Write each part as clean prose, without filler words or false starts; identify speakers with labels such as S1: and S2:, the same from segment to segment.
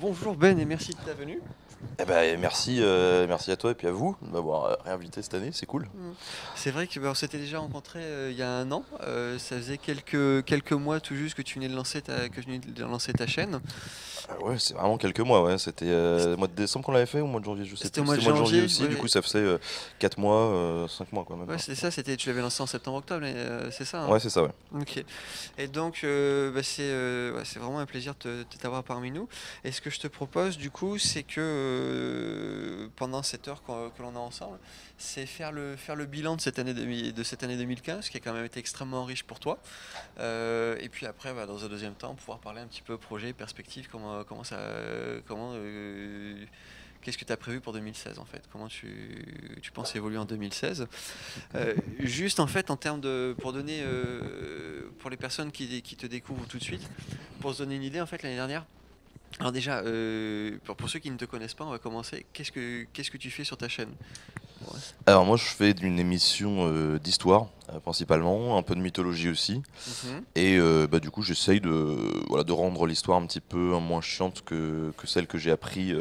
S1: Bonjour Ben et merci de ta venue.
S2: Eh ben, merci, merci à toi et puis à vous de m'avoir réinvité cette année, c'est cool.
S1: Mm. C'est vrai que on s'était déjà rencontrés il y a un an. Ça faisait quelques mois tout juste que tu venais de lancer que je venais de lancer ta chaîne.
S2: Ah ouais, c'est vraiment quelques mois, ouais. C'était le mois de décembre qu'on l'avait fait ou au mois de janvier, je sais
S1: C'était au
S2: plus.
S1: mois
S2: C'était
S1: de
S2: le mois de janvier
S1: janvier.
S2: aussi, du coup
S1: Ouais,
S2: ça faisait 4 mois, 5 mois quoi, même
S1: ouais,
S2: pas.
S1: c'est ça. Tu l'avais lancé en septembre-octobre, c'est ça, hein?
S2: Ouais, c'est ça, ouais.
S1: Ok. Et donc, c'est vraiment un plaisir de t'avoir parmi nous. Et ce que je te propose, du coup, c'est que pendant cette heure que l'on a ensemble, c'est faire le bilan de de cette année 2015, qui a quand même été extrêmement riche pour toi. Et puis après, dans un deuxième temps, pouvoir parler un petit peu projet, perspective, comment, qu'est-ce que tu as prévu pour 2016 en fait? Comment tu penses évoluer en 2016? Juste en fait en termes pour donner pour les personnes qui te découvrent tout de suite, pour se donner une idée en fait l'année dernière. Alors déjà, pour ceux qui ne te connaissent pas, on va commencer. Qu'est-ce que tu fais sur ta chaîne? Ouais.
S2: Alors moi je fais une émission d'histoire principalement, un peu de mythologie aussi.
S1: Mhm.
S2: Et bah, du coup, j'essaye voilà, de rendre l'histoire un petit peu moins chiante que celle que j'ai appris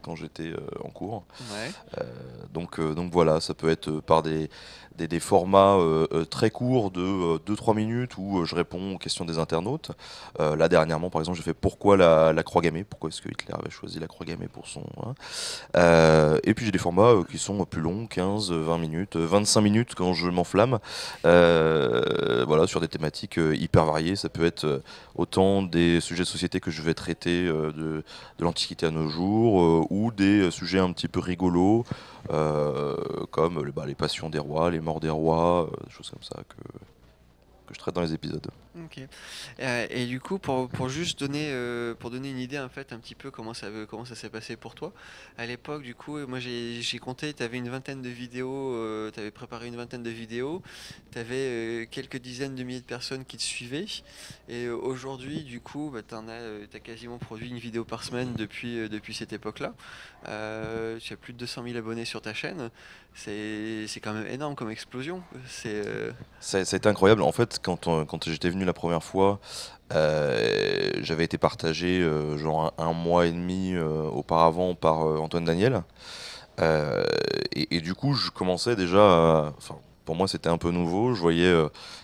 S2: quand j'étais en cours.
S1: Ouais.
S2: Euh, donc voilà, ça peut être par des formats très courts de 2-3 minutes où je réponds aux questions des internautes. Là, dernièrement, par exemple, j'ai fait pourquoi la croix gammée, pourquoi est-ce que Hitler avait choisi la croix gammée pour son, hein. Et puis j'ai des formats qui sont plus longs, 15, 20 minutes, 25 minutes quand je m'enflamme. Voilà, sur des thématiques hyper variées. Ça peut être autant des sujets de société que je vais traiter de l'Antiquité à nos jours, ou des sujets un petit peu rigolos, comme les passions des rois, les morts des rois, des choses comme ça que je traite dans les épisodes.
S1: Ok. Et du coup, pour juste donner, pour donner une idée en fait un petit peu comment ça s'est passé pour toi, à l'époque du coup, moi j'ai compté, tu avais une vingtaine de vidéos, tu avais préparé une vingtaine de vidéos, tu avais quelques dizaines de milliers de personnes qui te suivaient, et aujourd'hui du coup, t'as quasiment produit une vidéo par semaine depuis cette époque-là. Tu as plus de 200 000 abonnés sur ta chaîne, c'est quand même énorme comme explosion.
S2: Ça a été incroyable. En fait, quand j'étais venu la première fois, j'avais été partagé genre un mois et demi auparavant par Antoine Daniel. Et du coup, je commençais déjà. Enfin, pour moi, c'était un peu nouveau. Je voyais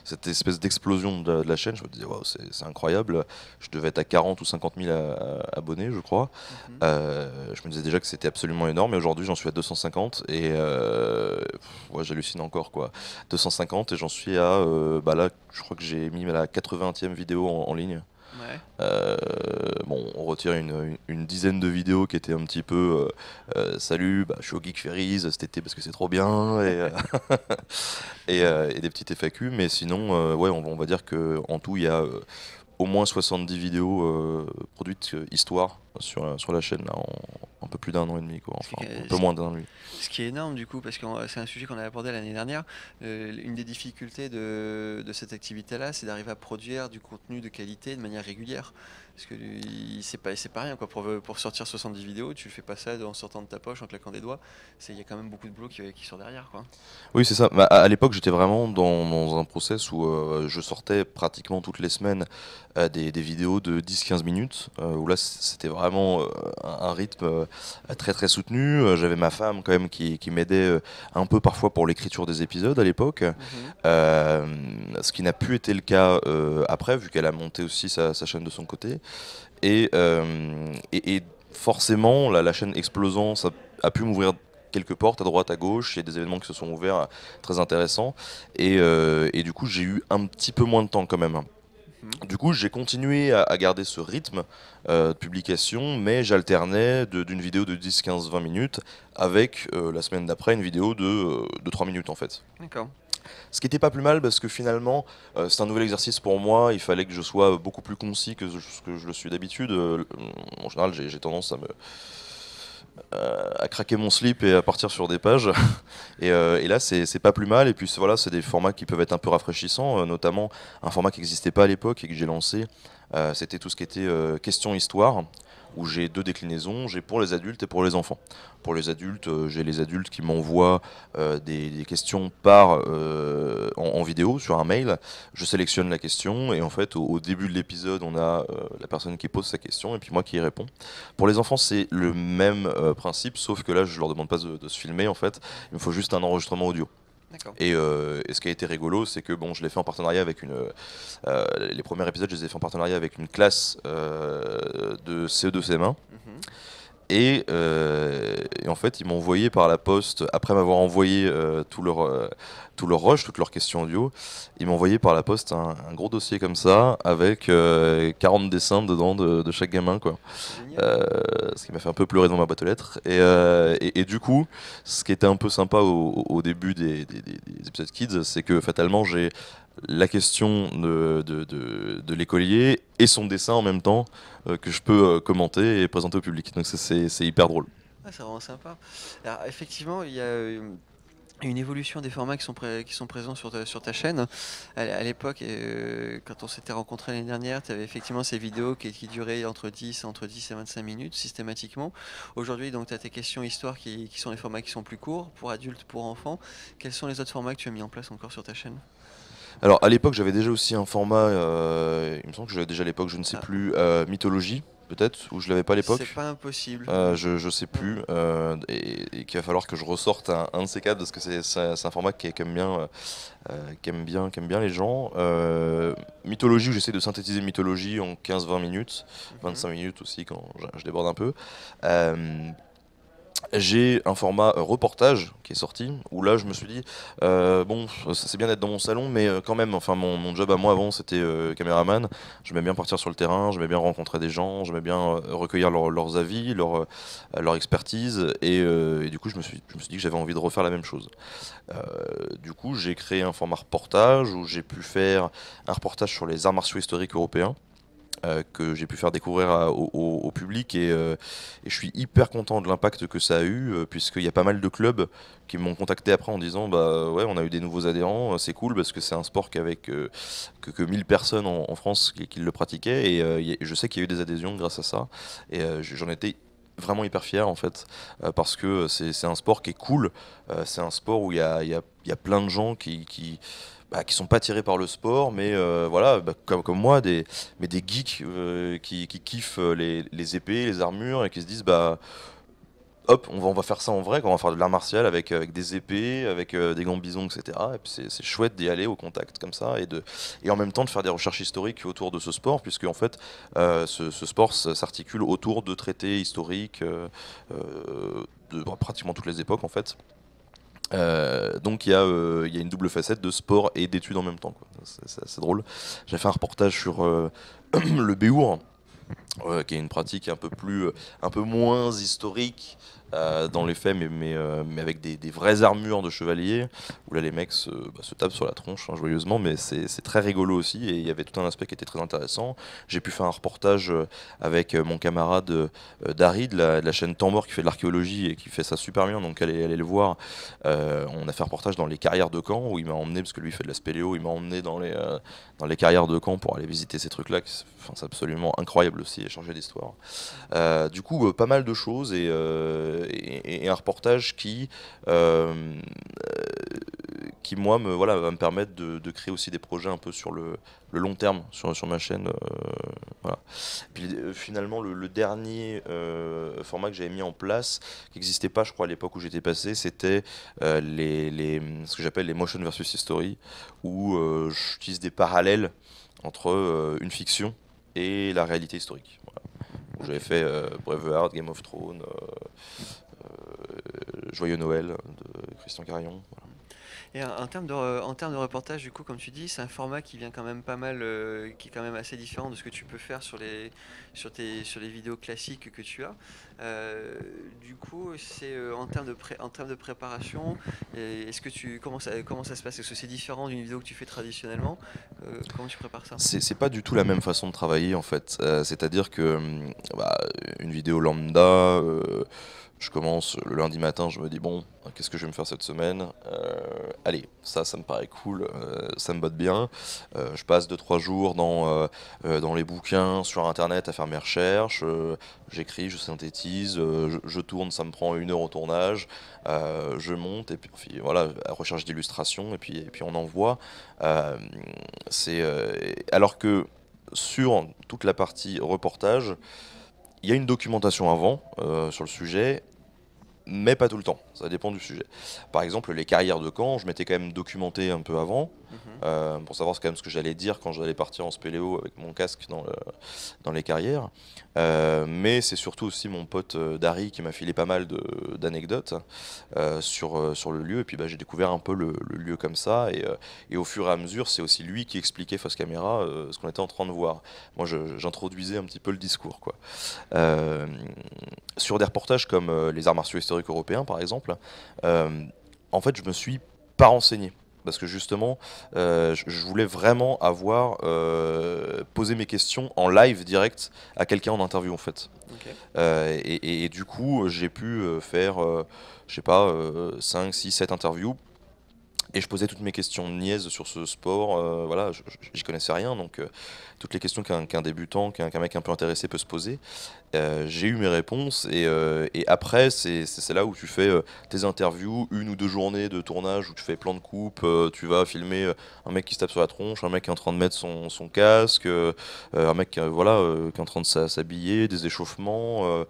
S2: cette espèce d'explosion de la chaîne. Je me disais, waouh, c'est incroyable. Je devais être à 40 ou 50 000 abonnés, je crois.
S1: Mhm.
S2: Je me disais déjà que c'était absolument énorme. Et aujourd'hui, j'en suis à 250. Et ouais, j'hallucine encore, quoi. 250, et j'en suis à. Bah là, je crois que j'ai mis la 80e vidéo en ligne.
S1: Ouais.
S2: Euh, bon, on retire une dizaine de vidéos qui étaient un petit peu salut, bah, je suis au Geek Ferries cet été parce que c'est trop bien, et des petites FAQ, mais sinon, ouais, on va dire que en tout, il y a au moins 70 vidéos produites histoire sur la chaîne, là, en un peu plus d'un an et demi, quoi.
S1: Ce qui,
S2: Enfin, un
S1: est,
S2: peu moins d'un an et demi.
S1: ce qui est énorme du coup, parce que c'est un sujet qu'on avait abordé l'année dernière. Une des difficultés de cette activité-là, c'est d'arriver à produire du contenu de qualité de manière régulière. Parce que c'est pas rien quoi. Pour sortir 70 vidéos, tu le fais pas ça en sortant de ta poche, en claquant des doigts. Il y a quand même beaucoup de boulot qui sont derrière quoi.
S2: Oui, c'est ça. Bah, à l'époque, j'étais vraiment dans un process où je sortais pratiquement toutes les semaines des vidéos de 10-15 minutes, où là, c'était vraiment un rythme très très soutenu. J'avais ma femme quand même qui m'aidait un peu parfois pour l'écriture des épisodes à l'époque.
S1: Mhm.
S2: Euh, Ce qui n'a plus été le cas après, vu qu'elle a monté aussi sa chaîne de son côté. Et forcément, la chaîne explosant, ça a pu m'ouvrir quelques portes à droite, à gauche. Il y a des événements qui se sont ouverts très intéressants. Et du coup, j'ai eu un petit peu moins de temps quand même.
S1: Mhm.
S2: Du coup, j'ai continué à garder ce rythme de publication, mais j'alternais d'une vidéo de 10, 15, 20 minutes avec la semaine d'après une vidéo de 3 minutes en fait.
S1: D'accord.
S2: Ce qui n'était pas plus mal parce que finalement, c'est un nouvel exercice pour moi. Il fallait que je sois beaucoup plus concis que ce que je le suis d'habitude. En général, j'ai tendance à craquer mon slip et à partir sur des pages. Et là, c'est pas plus mal. Et puis voilà, c'est des formats qui peuvent être un peu rafraîchissants, notamment un format qui n'existait pas à l'époque et que j'ai lancé, C'était tout ce qui était question-histoire, où j'ai deux déclinaisons, j'ai pour les adultes et pour les enfants. Pour les adultes, j'ai les adultes qui m'envoient des questions en vidéo sur un mail. Je sélectionne la question et en fait au début de l'épisode on a la personne qui pose sa question et puis moi qui y réponds. Pour les enfants c'est le même principe, sauf que là je leur demande pas de se filmer en fait, il me faut juste un enregistrement audio.
S1: D'accord.
S2: Et ce qui a été rigolo, c'est que bon, je l'ai fait en partenariat avec les premiers épisodes, je les ai fait en partenariat avec une classe de CE2 CM1.
S1: Mhm.
S2: Et en fait, ils m'ont envoyé par la poste, après m'avoir envoyé tout leur rush, toutes leurs questions audio, ils m'ont envoyé par la poste un gros dossier comme ça, avec 40 dessins dedans de chaque gamin, quoi.
S1: C'est génial.
S2: Euh, Ce qui m'a fait un peu pleurer dans ma boîte aux lettres. Et du coup, ce qui était un peu sympa au début des épisodes Kids, c'est que fatalement, j'ai la question de l'écolier et son dessin en même temps que je peux commenter et présenter au public. Donc c'est hyper drôle.
S1: Ah, c'est vraiment sympa. Alors, effectivement, il y a une évolution des formats qui sont présents sur ta chaîne. À l'époque, quand on s'était rencontrés l'année dernière, tu avais effectivement ces vidéos qui duraient entre 10 et 25 minutes systématiquement. Aujourd'hui, donc, tu as tes questions histoire qui sont les formats qui sont plus courts, pour adultes, pour enfants. Quels sont les autres formats que tu as mis en place encore sur ta chaîne?
S2: Alors à l'époque, j'avais déjà aussi un format, il me semble que j'avais déjà à l'époque, je ne sais
S1: Ah,
S2: plus, mythologie peut-être, ou je l'avais pas à
S1: c'est
S2: l'époque.
S1: pas impossible.
S2: Je sais plus, et qu'il va falloir que je ressorte un de ces quatre parce que c'est un format qui aime bien les gens. Mythologie, où j'essaie de synthétiser une mythologie en 15-20 minutes,
S1: Mhm.
S2: 25 minutes aussi quand je déborde un peu. Euh, j'ai un format reportage qui est sorti, où là je me suis dit, bon, c'est bien d'être dans mon salon, mais quand même, enfin mon job à moi avant c'était caméraman, j'aimais bien partir sur le terrain, j'aimais bien rencontrer des gens, j'aimais bien recueillir leurs avis, leur expertise, et du coup je me suis dit que j'avais envie de refaire la même chose. Du coup j'ai créé un format reportage, où j'ai pu faire un reportage sur les arts martiaux historiques européens, que j'ai pu faire découvrir au public et je suis hyper content de l'impact que ça a eu puisqu'il y a pas mal de clubs qui m'ont contacté après en disant bah ouais on a eu des nouveaux adhérents, c'est cool parce que c'est un sport qu'avec que 1000 personnes en France qui le pratiquaient et je sais qu'il y a eu des adhésions grâce à ça et j'en étais vraiment hyper fier en fait parce que c'est un sport qui est cool, c'est un sport où il y a plein de gens qui sont pas tirés par le sport, mais voilà, bah, comme moi, mais des geeks qui kiffent les épées, les armures, et qui se disent, bah, hop, on va faire ça en vrai, quand on va faire de l'art martial avec des épées, avec des gants de bison, etc. Et puis c'est chouette d'y aller au contact comme ça, et en même temps de faire des recherches historiques autour de ce sport, puisque en fait, ce sport s'articule autour de traités historiques de pratiquement toutes les époques, en fait. Donc il y a une double facette de sport et d'études en même temps, quoi. C'est assez drôle. J'ai fait un reportage sur le béour, qui est une pratique un peu moins historique dans les faits, mais avec des vraies armures de chevalier, où là les mecs se tapent sur la tronche hein, joyeusement, mais c'est très rigolo aussi, et il y avait tout un aspect qui était très intéressant. J'ai pu faire un reportage avec mon camarade Dari de la chaîne Temps Mort qui fait de l'archéologie et qui fait ça super bien, donc allez le voir. On a fait un reportage dans les carrières de Caen, où il m'a emmené, parce que lui il fait de la spéléo, il m'a emmené dans les carrières de Caen pour aller visiter ces trucs-là, enfin, c'est absolument incroyable aussi, et chargé d'histoire. Du coup, pas mal de choses et un reportage qui moi, voilà, va me permettre de créer aussi des projets un peu sur le long terme sur ma chaîne. Voilà. Puis finalement, le dernier format que j'avais mis en place, qui n'existait pas, je crois, à l'époque où j'étais passé, c'était ce que j'appelle les motion versus history, où j'utilise des parallèles entre une fiction et la réalité historique. Voilà. J'avais
S1: Ok.
S2: fait Braveheart, Game of Thrones, Joyeux Noël de Christian Carillon. Voilà.
S1: Et en termes de reportage, du coup, comme tu dis, c'est un format qui vient quand même pas mal, qui est quand même assez différent de ce que tu peux faire sur les vidéos classiques que tu as. Euh, du coup, c'est en termes de préparation, est-ce que comment ça se passe? Est-ce que c'est différent d'une vidéo que tu fais traditionnellement? Comment tu prépares ça?
S2: C'est pas du tout la même façon de travailler en fait. C'est-à-dire que bah, une vidéo lambda, Je commence le lundi matin, je me dis bon, qu'est-ce que je vais me faire cette semaine? Allez, ça me paraît cool, ça me botte bien. Je passe 2 3 jours dans les bouquins, sur internet à faire mes recherches. J'écris, je synthétise, je tourne, ça me prend 1 heure au tournage. Je monte et puis voilà, à recherche d'illustrations et puis on envoie. Euh, alors que sur toute la partie reportage, il y a une documentation avant sur le sujet, mais pas tout le temps, ça dépend du sujet. Par exemple, les carrières de camp, je m'étais quand même documenté un peu avant,
S1: Mhm.
S2: pour savoir quand même ce que j'allais dire quand j'allais partir en spéléo avec mon casque dans les carrières. Mais c'est surtout aussi mon pote Dari qui m'a filé pas mal d'anecdotes sur le lieu, et puis bah, j'ai découvert un peu le lieu comme ça, et au fur et à mesure, c'est aussi lui qui expliquait face caméra ce qu'on était en train de voir. Moi, j'introduisais un petit peu le discours, quoi. Euh, sur des reportages comme les arts martiaux historiques européens, par exemple, euh, en fait, je me suis pas renseigné. Parce que justement, je voulais vraiment avoir posé mes questions en live direct à quelqu'un en interview, en fait.
S1: Ok.
S2: Et du coup, j'ai pu faire, je sais pas, 5, 6, 7 interviews, et je posais toutes mes questions niaises sur ce sport. Voilà, j'y connaissais rien, donc toutes les questions qu'un débutant, qu'un mec un peu intéressé peut se poser. J'ai eu mes réponses, et après, c'est là où tu fais tes interviews, 1 ou 2 journées de tournage où tu fais plein de coupes. Tu vas filmer un mec qui se tape sur la tronche, un mec qui est en train de mettre son casque, un mec voilà, qui est en train de s'habiller, des échauffements.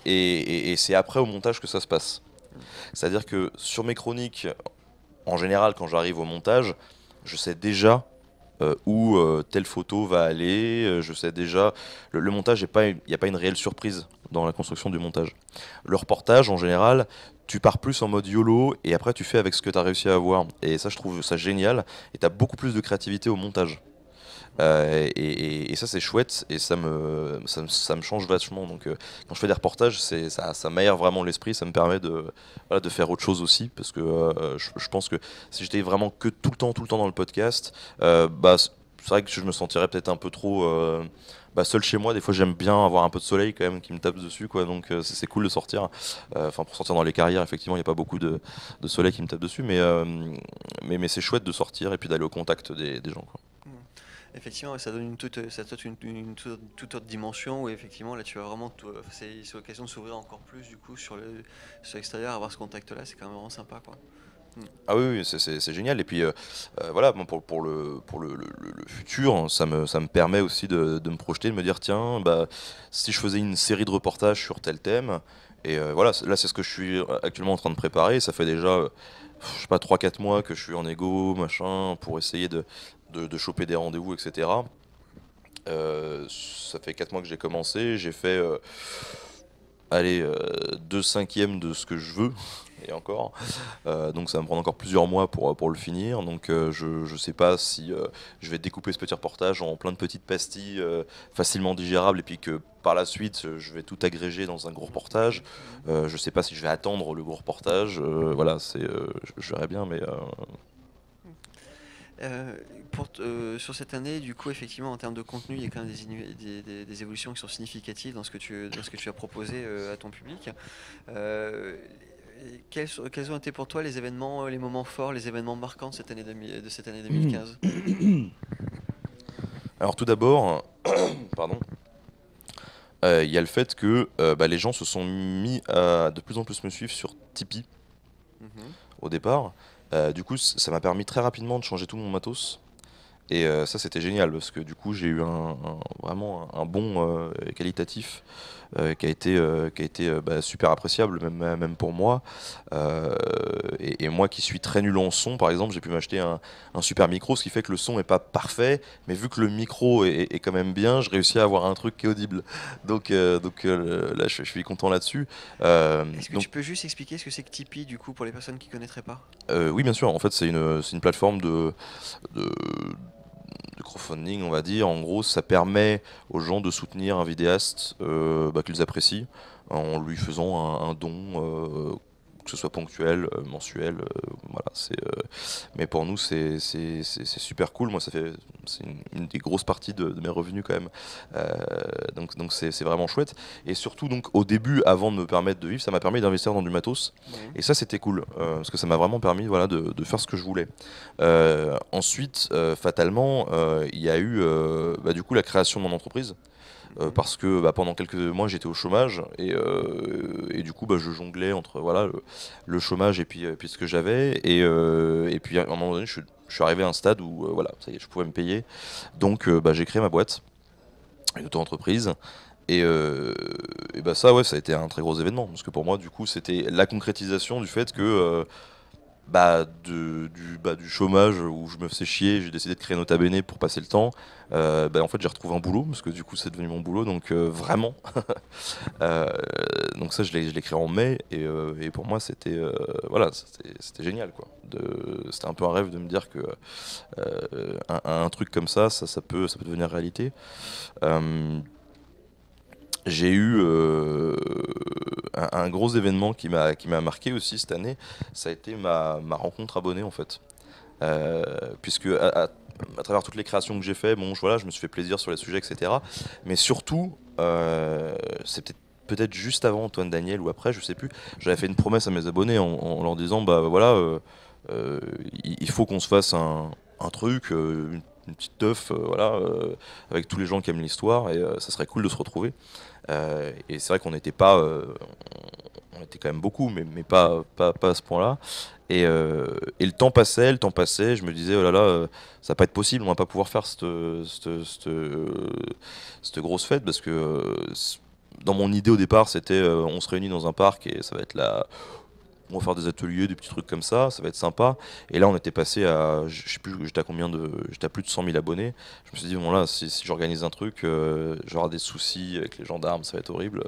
S2: Et c'est après au montage que ça se passe.
S1: Mm.
S2: C'est-à-dire que sur mes chroniques, en général, quand j'arrive au montage, je sais déjà où telle photo va aller. Je sais déjà. Le montage, il n'y a pas une réelle surprise dans la construction du montage. Le reportage, en général, tu pars plus en mode YOLO et après tu fais avec ce que tu as réussi à avoir. Et ça, je trouve ça génial. Et tu as beaucoup plus de créativité au montage. Et ça, c'est chouette, et ça me change vachement. Donc quand je fais des reportages, ça m'aère vraiment l'esprit, ça me permet voilà, de faire autre chose aussi, parce que je pense que si j'étais vraiment que tout le temps dans le podcast, bah, c'est vrai que je me sentirais peut-être un peu trop bah, seul chez moi. Des fois, j'aime bien avoir un peu de soleil quand même qui me tape dessus, quoi. Donc c'est cool de sortir. Enfin, pour sortir dans les carrières, effectivement, il n'y a pas beaucoup de soleil qui me tape dessus, mais c'est chouette de sortir et puis d'aller au contact des gens, quoi.
S1: Mm. Effectivement, ça donne ça donne toute autre dimension où effectivement là tu vas vraiment c'est l'occasion de s'ouvrir encore plus du coup sur l'extérieur, avoir ce contact là, c'est quand même vraiment sympa quoi. Mm.
S2: Ah oui, oui, c'est génial. Et puis voilà, bon, pour le futur, hein, ça me permet aussi de me projeter, de me dire, tiens, bah, si je faisais une série de reportages sur tel thème, et voilà, là c'est ce que je suis actuellement en train de préparer. Ça fait déjà, je sais pas, 3 4 mois que je suis en égo, machin, pour essayer de choper des rendez-vous, etc. Ça fait 4 mois que j'ai commencé, j'ai fait, allez, 2/5 de ce que je veux, et encore. Donc ça va me prendre encore plusieurs mois pour le finir. Donc je sais pas si je vais découper ce petit reportage en plein de petites pastilles facilement digérables, et puis que par la suite je vais tout agréger dans un gros reportage. Je sais pas si je vais attendre le gros reportage. Voilà, je verrai bien, mais
S1: Euh, sur cette année, du coup, effectivement, en termes de contenu, il y a quand même des évolutions qui sont significatives dans ce que tu as proposé à ton public. Euh, quels ont été pour toi les événements, les moments forts, les événements marquants de cette année 2015?
S2: alors tout d'abord, pardon. Il y a le fait que bah, les gens se sont mis à de plus en plus me suivre sur Tipeee
S1: Mhm.
S2: au départ. Du coup, ça m'a permis très rapidement de changer tout mon matos. Et ça, c'était génial, parce que du coup, j'ai eu vraiment un bond qualitatif qui a été bah, super appréciable, même pour moi. Euh, et moi qui suis très nul en son, par exemple, j'ai pu m'acheter un super micro, ce qui fait que le son n'est pas parfait, mais vu que le micro est quand même bien, je réussis à avoir un truc qui est audible. Donc là, je suis content là-dessus.
S1: Est-ce que
S2: Donc
S1: tu peux juste expliquer ce que c'est que Tipeee, du coup, pour les personnes qui connaîtraient pas?
S2: oui, bien sûr, en fait, c'est une plateforme de, de crowdfunding, on va dire. En gros, ça permet aux gens de soutenir un vidéaste bah, qu'ils apprécient en lui faisant un don que ce soit ponctuel, mensuel, voilà. Mais pour nous, c'est super cool. Moi, c'est une des grosses parties de mes revenus quand même. Euh, donc c'est vraiment chouette. Et surtout, donc, au début, avant de me permettre de vivre, ça m'a permis d'investir dans du matos.
S1: Ouais.
S2: Et ça, c'était cool, parce que ça m'a vraiment permis, voilà, de faire ce que je voulais. Ensuite, fatalement, il y a eu bah, du coup la création de mon entreprise.
S1: Mhm.
S2: Parce que bah, pendant quelques mois j'étais au chômage et du coup bah, je jonglais entre voilà, le chômage et puis ce que j'avais et puis à un moment donné je suis arrivé à un stade où voilà, ça y est, je pouvais me payer. Donc bah, j'ai créé ma boîte, une auto-entreprise. Et bah ça ouais, ça a été un très gros événement parce que pour moi du coup c'était la concrétisation du fait que du chômage où je me faisais chier, j'ai décidé de créer Nota Bene pour passer le temps. Bah, en fait, j'ai retrouvé un boulot parce que du coup, c'est devenu mon boulot. Donc, vraiment. Euh, donc, ça, je l'ai créé en mai. Et pour moi, c'était voilà, c'était génial. Quoi. C'était un peu un rêve de me dire que un truc comme ça peut devenir réalité. Euh, j'ai eu un gros événement qui m'a marqué aussi cette année. Ça a été ma rencontre abonnée en fait. Puisque à travers toutes les créations que j'ai fait, bon, voilà, je me suis fait plaisir sur les sujets, etc. Mais surtout, c'est peut-être juste avant Antoine Daniel ou après, je sais plus. J'avais fait une promesse à mes abonnés en leur disant, bah voilà, il faut qu'on se fasse un truc, une petite teuf, voilà, avec tous les gens qui aiment l'histoire, et ça serait cool de se retrouver. Et c'est vrai qu'on n'était pas, on était quand même beaucoup, mais pas à ce point-là. Et le temps passait, je me disais, oh là là, ça va pas être possible, on va pas pouvoir faire cette grosse fête, parce que dans mon idée au départ, c'était on se réunit dans un parc et ça va être là, on va faire des ateliers, des petits trucs comme ça va être sympa. Et là, on était passé à, je sais plus, j'étais à plus de 100 000 abonnés. Je me suis dit, bon là, si j'organise un truc, j'aurai des soucis avec les gendarmes, ça va être horrible.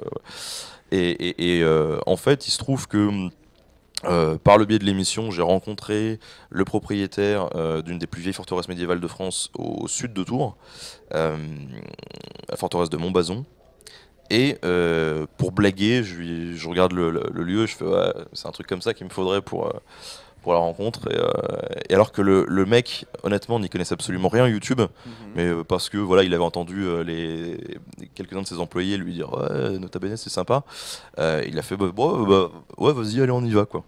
S2: En fait, il se trouve que par le biais de l'émission, j'ai rencontré le propriétaire d'une des plus vieilles forteresses médiévales de France au sud de Tours, euh, la forteresse de Montbazon. Et pour blaguer, je regarde le lieu, je fais ouais, c'est un truc comme ça qu'il me faudrait pour la rencontre. Et alors que le mec, honnêtement, n'y connaissait absolument rien YouTube,
S1: Mhm.
S2: mais parce que voilà, il avait entendu quelques-uns de ses employés lui dire ouais, Nota Bene, c'est sympa. Il a fait bah, bon, bah, ouais, vas-y, allez, on y va quoi.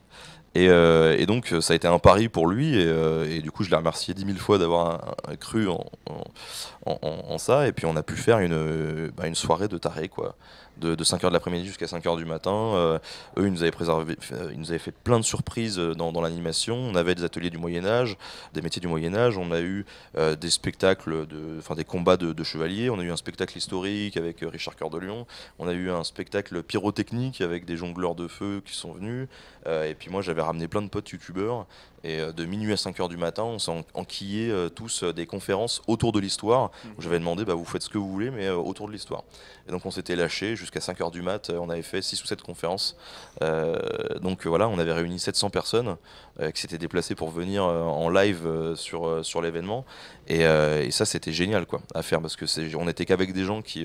S2: Et donc ça a été un pari pour lui et du coup je l'ai remercié 10 000 fois d'avoir cru en ça et puis on a pu faire une soirée de taré quoi de 5 heures de l'après-midi jusqu'à 5 heures du matin. Eux ils nous avaient fait plein de surprises dans l'animation. On avait des ateliers du Moyen-Âge, des métiers du Moyen-Âge, on a eu des spectacles enfin des combats de chevaliers, on a eu un spectacle historique avec Richard Cœur de Lion, on a eu un spectacle pyrotechnique avec des jongleurs de feu qui sont venus. Et puis moi j'avais ramené plein de potes youtubeurs et de minuit à 5 heures du matin on s'est enquillés tous des conférences autour de l'histoire où
S1: Mhm.
S2: j'avais demandé bah, vous faites ce que vous voulez mais autour de l'histoire. Et donc on s'était lâché jusqu'à 5 heures du mat, on avait fait 6 ou 7 conférences. Donc voilà, on avait réuni 700 personnes qui s'étaient déplacées pour venir en live sur l'événement et ça c'était génial quoi à faire parce que on était qu'avec des gens qui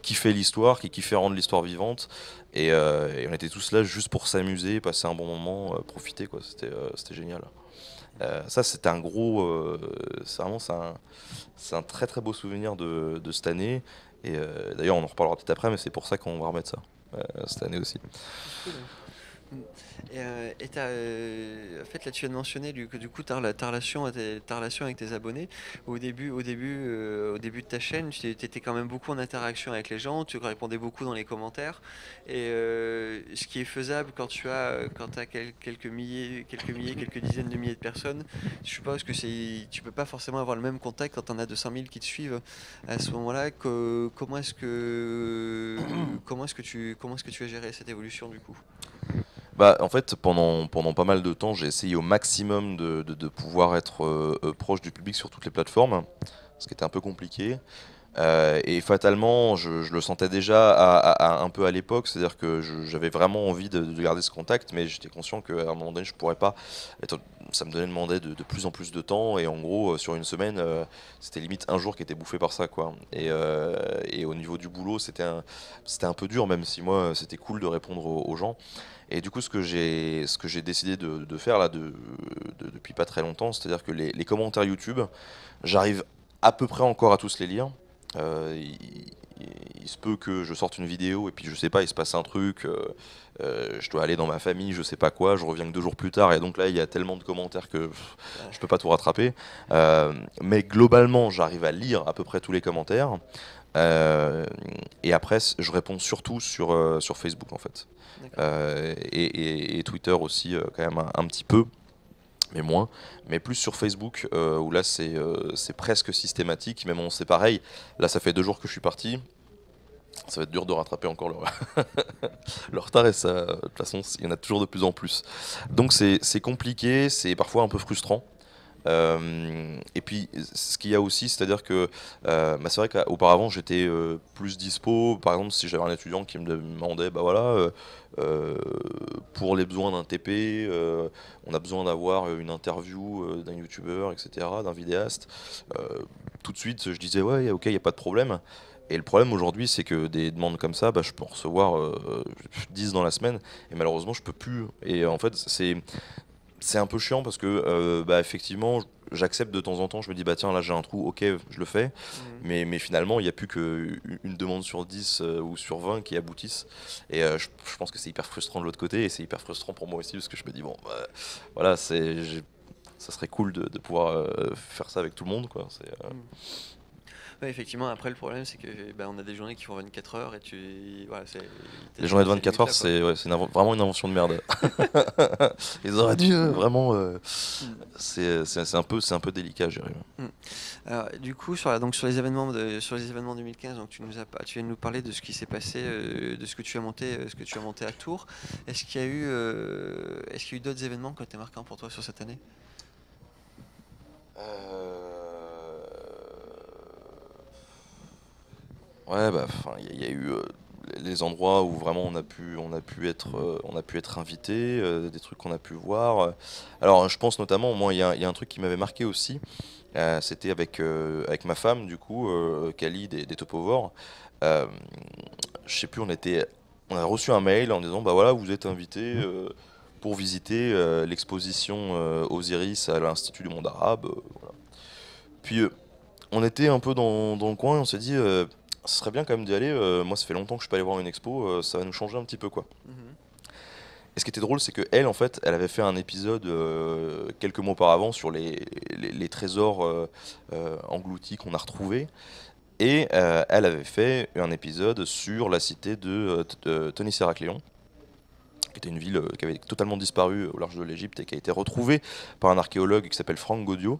S2: kiffaient l'histoire, qui kiffaient rendre l'histoire vivante et on était tous là juste pour s'amuser, passer un bon moment, profiter quoi. C'était génial. Ça c'était un gros, c'est un très très beau souvenir de cette année. Et d'ailleurs on en reparlera peut-être après, mais c'est pour ça qu'on va remettre ça cette année aussi.
S1: Cool. Mm. En fait, là, tu viens de mentionner que du coup, ta relation, ta relation avec tes abonnés. Au début de ta chaîne, tu étais quand même beaucoup en interaction avec les gens, tu répondais beaucoup dans les commentaires. Et ce qui est faisable quand as quelques milliers, quelques dizaines de milliers de personnes, je suppose que tu peux pas forcément avoir le même contact quand t'en as 200 000 qui te suivent. À ce moment-là, comment est-ce que tu as géré cette évolution du coup?
S2: Bah, en fait, pendant pas mal de temps, j'ai essayé au maximum de pouvoir être proche du public sur toutes les plateformes, ce qui était un peu compliqué. Et fatalement, je le sentais déjà un peu à l'époque, c'est-à-dire que j'avais vraiment envie de garder ce contact, mais j'étais conscient qu'à un moment donné, je pourrais pas. Ça me demandait de plus en plus de temps, et en gros, sur une semaine, c'était limite un jour qui était bouffé par ça, quoi. Et au niveau du boulot, c'était un peu dur, même si moi, c'était cool de répondre aux gens. Et du coup, ce que j'ai décidé de faire là, depuis pas très longtemps, c'est-à-dire que les commentaires YouTube, j'arrive à peu près encore à tous les lire. Euh, il, il se peut que je sorte une vidéo et puis je sais pas, il se passe un truc, je dois aller dans ma famille, je sais pas quoi, je reviens que 2 jours plus tard et donc là il y a tellement de commentaires que je peux pas tout rattraper. Mais globalement, j'arrive à lire à peu près tous les commentaires. Euh, et après, je réponds surtout sur Facebook en fait.
S1: D'accord.
S2: Et Twitter aussi, quand même un petit peu mais moins, mais plus sur Facebook où là c'est presque systématique, mais bon c'est pareil, là ça fait 2 jours que je suis parti, ça va être dur de rattraper encore le retard et ça, de toute façon il y en a toujours de plus en plus. Donc c'est compliqué, c'est parfois un peu frustrant. Et puis ce qu'il y a aussi, c'est-à-dire que bah, c'est vrai qu'auparavant j'étais plus dispo. Par exemple, si j'avais un étudiant qui me demandait, bah voilà, euh, pour les besoins d'un TP, on a besoin d'avoir une interview d'un youtubeur, etc., d'un vidéaste. Euh, Tout de suite, je disais ouais, ok, il y a pas de problème. Et le problème aujourd'hui, c'est que des demandes comme ça, bah, je peux en recevoir 10 dans la semaine, et malheureusement, je peux plus. Et en fait, c'est un peu chiant parce que bah, effectivement j'accepte de temps en temps, je me dis bah tiens là j'ai un trou, ok je le fais,
S1: Mhm.
S2: mais finalement il n'y a plus qu'une demande sur 10 ou sur 20 qui aboutissent et je pense que c'est hyper frustrant de l'autre côté et c'est hyper frustrant pour moi aussi parce que je me dis bon bah, voilà ça serait cool de pouvoir faire ça avec tout le monde quoi.
S1: Mhm. Ouais, effectivement, après le problème c'est que bah, on a des journées qui font 24 heures et voilà,
S2: Les journées de
S1: ces
S2: 24 heures
S1: limites-là, quoi.
S2: c'est ouais, vraiment une invention de merde. Ils auraient dû vraiment
S1: Mm.
S2: c'est un peu délicat à gérer.
S1: Mm. Alors, du coup, donc sur les événements 2015, donc tu viens de nous parler de ce qui s'est passé, de ce que tu as monté à Tours. Est-ce qu'il y a eu d'autres événements qui ont été marquants pour toi sur cette année?
S2: Euh, Ouais, bah, enfin, il y a eu les endroits où vraiment on a pu être invité, des trucs qu'on a pu voir. Alors, je pense notamment, moi, il y a un truc qui m'avait marqué aussi. C'était avec ma femme, du coup, Kali des Topovores. Euh, je sais plus, on a reçu un mail en disant, bah voilà, vous êtes invité pour visiter l'exposition Osiris à l'Institut du monde arabe. Voilà. Puis on était un peu dans le coin et on s'est dit, ce serait bien quand même d'y aller. Moi, ça fait longtemps que je suis pas allé voir une expo, ça va nous changer un petit peu quoi.
S1: Mhm.
S2: Et ce qui était drôle, c'est que elle, en fait, elle avait fait un épisode quelques mois auparavant sur les trésors engloutis qu'on a retrouvés. Et elle avait fait un épisode sur la cité de Tony Héracléon, qui était une ville qui avait totalement disparu au large de l'Égypte et qui a été retrouvée par un archéologue qui s'appelle Franck Gaudio.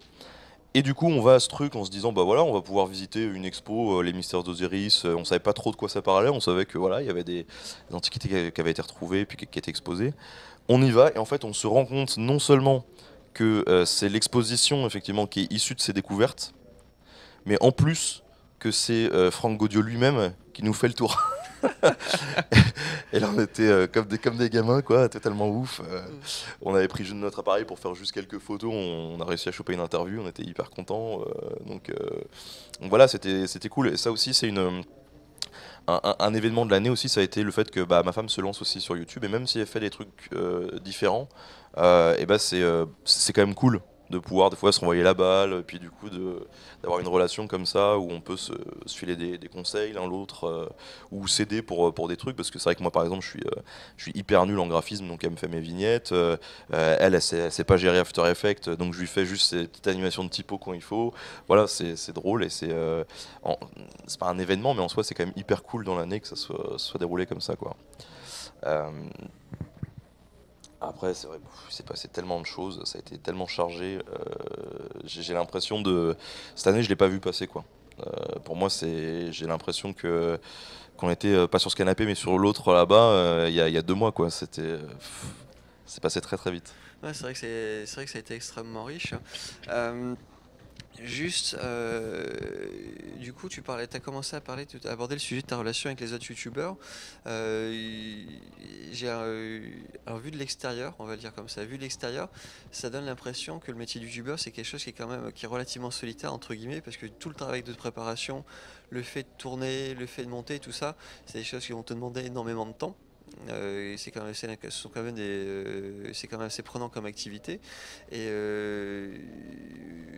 S2: Et du coup, on va à ce truc en se disant, bah voilà, on va pouvoir visiter une expo, les mystères d'Osiris. On savait pas trop de quoi ça parlait, on savait que voilà, il y avait des antiquités qui avaient été retrouvées puis qui étaient exposées. On y va et en fait, on se rend compte non seulement que c'est l'exposition effectivement qui est issue de ces découvertes, mais en plus que c'est Franck Gaudio lui-même qui nous fait le tour. Et là, on était comme des gamins, quoi, totalement ouf.
S1: Mm.
S2: On avait pris notre appareil pour faire juste quelques photos. On a réussi à choper une interview. On était hyper contents. Donc voilà, c'était cool. Et ça aussi, c'est un événement de l'année aussi. Ça a été le fait que bah, ma femme se lance aussi sur YouTube. Et même si elle fait des trucs différents, et bah, c'est quand même cool de pouvoir des fois se renvoyer la balle, puis du coup d'avoir une relation comme ça où on peut se filer des conseils l'un l'autre ou s'aider pour des trucs parce que c'est vrai que moi par exemple je suis hyper nul en graphisme donc elle me fait mes vignettes, elle sait pas gérer After Effects donc je lui fais juste ces petites animations de typo quand il faut, voilà c'est drôle et c'est pas un événement mais en soi c'est quand même hyper cool dans l'année que ça soit déroulé comme ça quoi. Euh, Après, c'est vrai, il s'est passé tellement de choses, ça a été tellement chargé. J'ai l'impression de. Cette année, je l'ai pas vu passer, quoi. Pour moi, j'ai l'impression que qu'on était pas sur ce canapé, mais sur l'autre là-bas, il y a 2 mois, quoi. C'est passé très très vite.
S1: Ouais, c'est vrai que ça a été extrêmement riche. Euh, Juste, du coup, t'as commencé à parler, à aborder le sujet de ta relation avec les autres youtubeurs. Euh, alors vu de l'extérieur, on va le dire comme ça, vu de l'extérieur, ça donne l'impression que le métier de youtubeur c'est quelque chose qui est quand même qui est relativement solitaire entre guillemets, parce que tout le travail de préparation, le fait de tourner, le fait de monter, tout ça, c'est des choses qui vont te demander énormément de temps. Et c'est quand même, ce sont quand même c'est quand même assez prenant comme activité. Et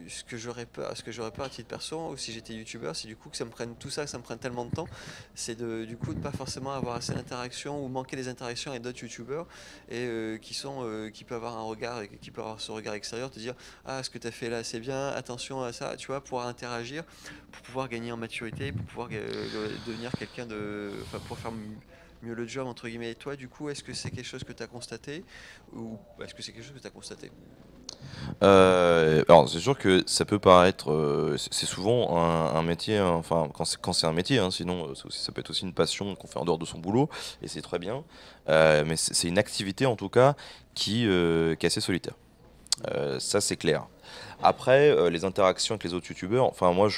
S1: ce que j'aurais peur à titre perso, ou si j'étais youtubeur, c'est du coup que ça me prenne tout ça, que ça me prenne tellement de temps, c'est du coup de pas forcément avoir assez d'interactions ou manquer des interactions avec d'autres youtubeurs et qui peuvent avoir un regard et qui peuvent avoir ce regard extérieur, te dire ah ce que tu as fait là c'est bien, attention à ça, tu vois, pouvoir interagir, pour pouvoir gagner en maturité, pour pouvoir devenir quelqu'un enfin pour faire mieux le job entre guillemets. Et toi du coup est-ce que c'est quelque chose que tu as constaté ou est-ce que c'est quelque chose que tu as constaté?
S2: Alors c'est sûr que ça peut paraître, c'est souvent un métier, hein, enfin quand c'est un métier, hein, sinon ça peut être aussi une passion qu'on fait en dehors de son boulot, et c'est très bien. Mais c'est une activité en tout cas qui est assez solitaire. Ça c'est clair. Après, les interactions avec les autres youtubeurs, enfin moi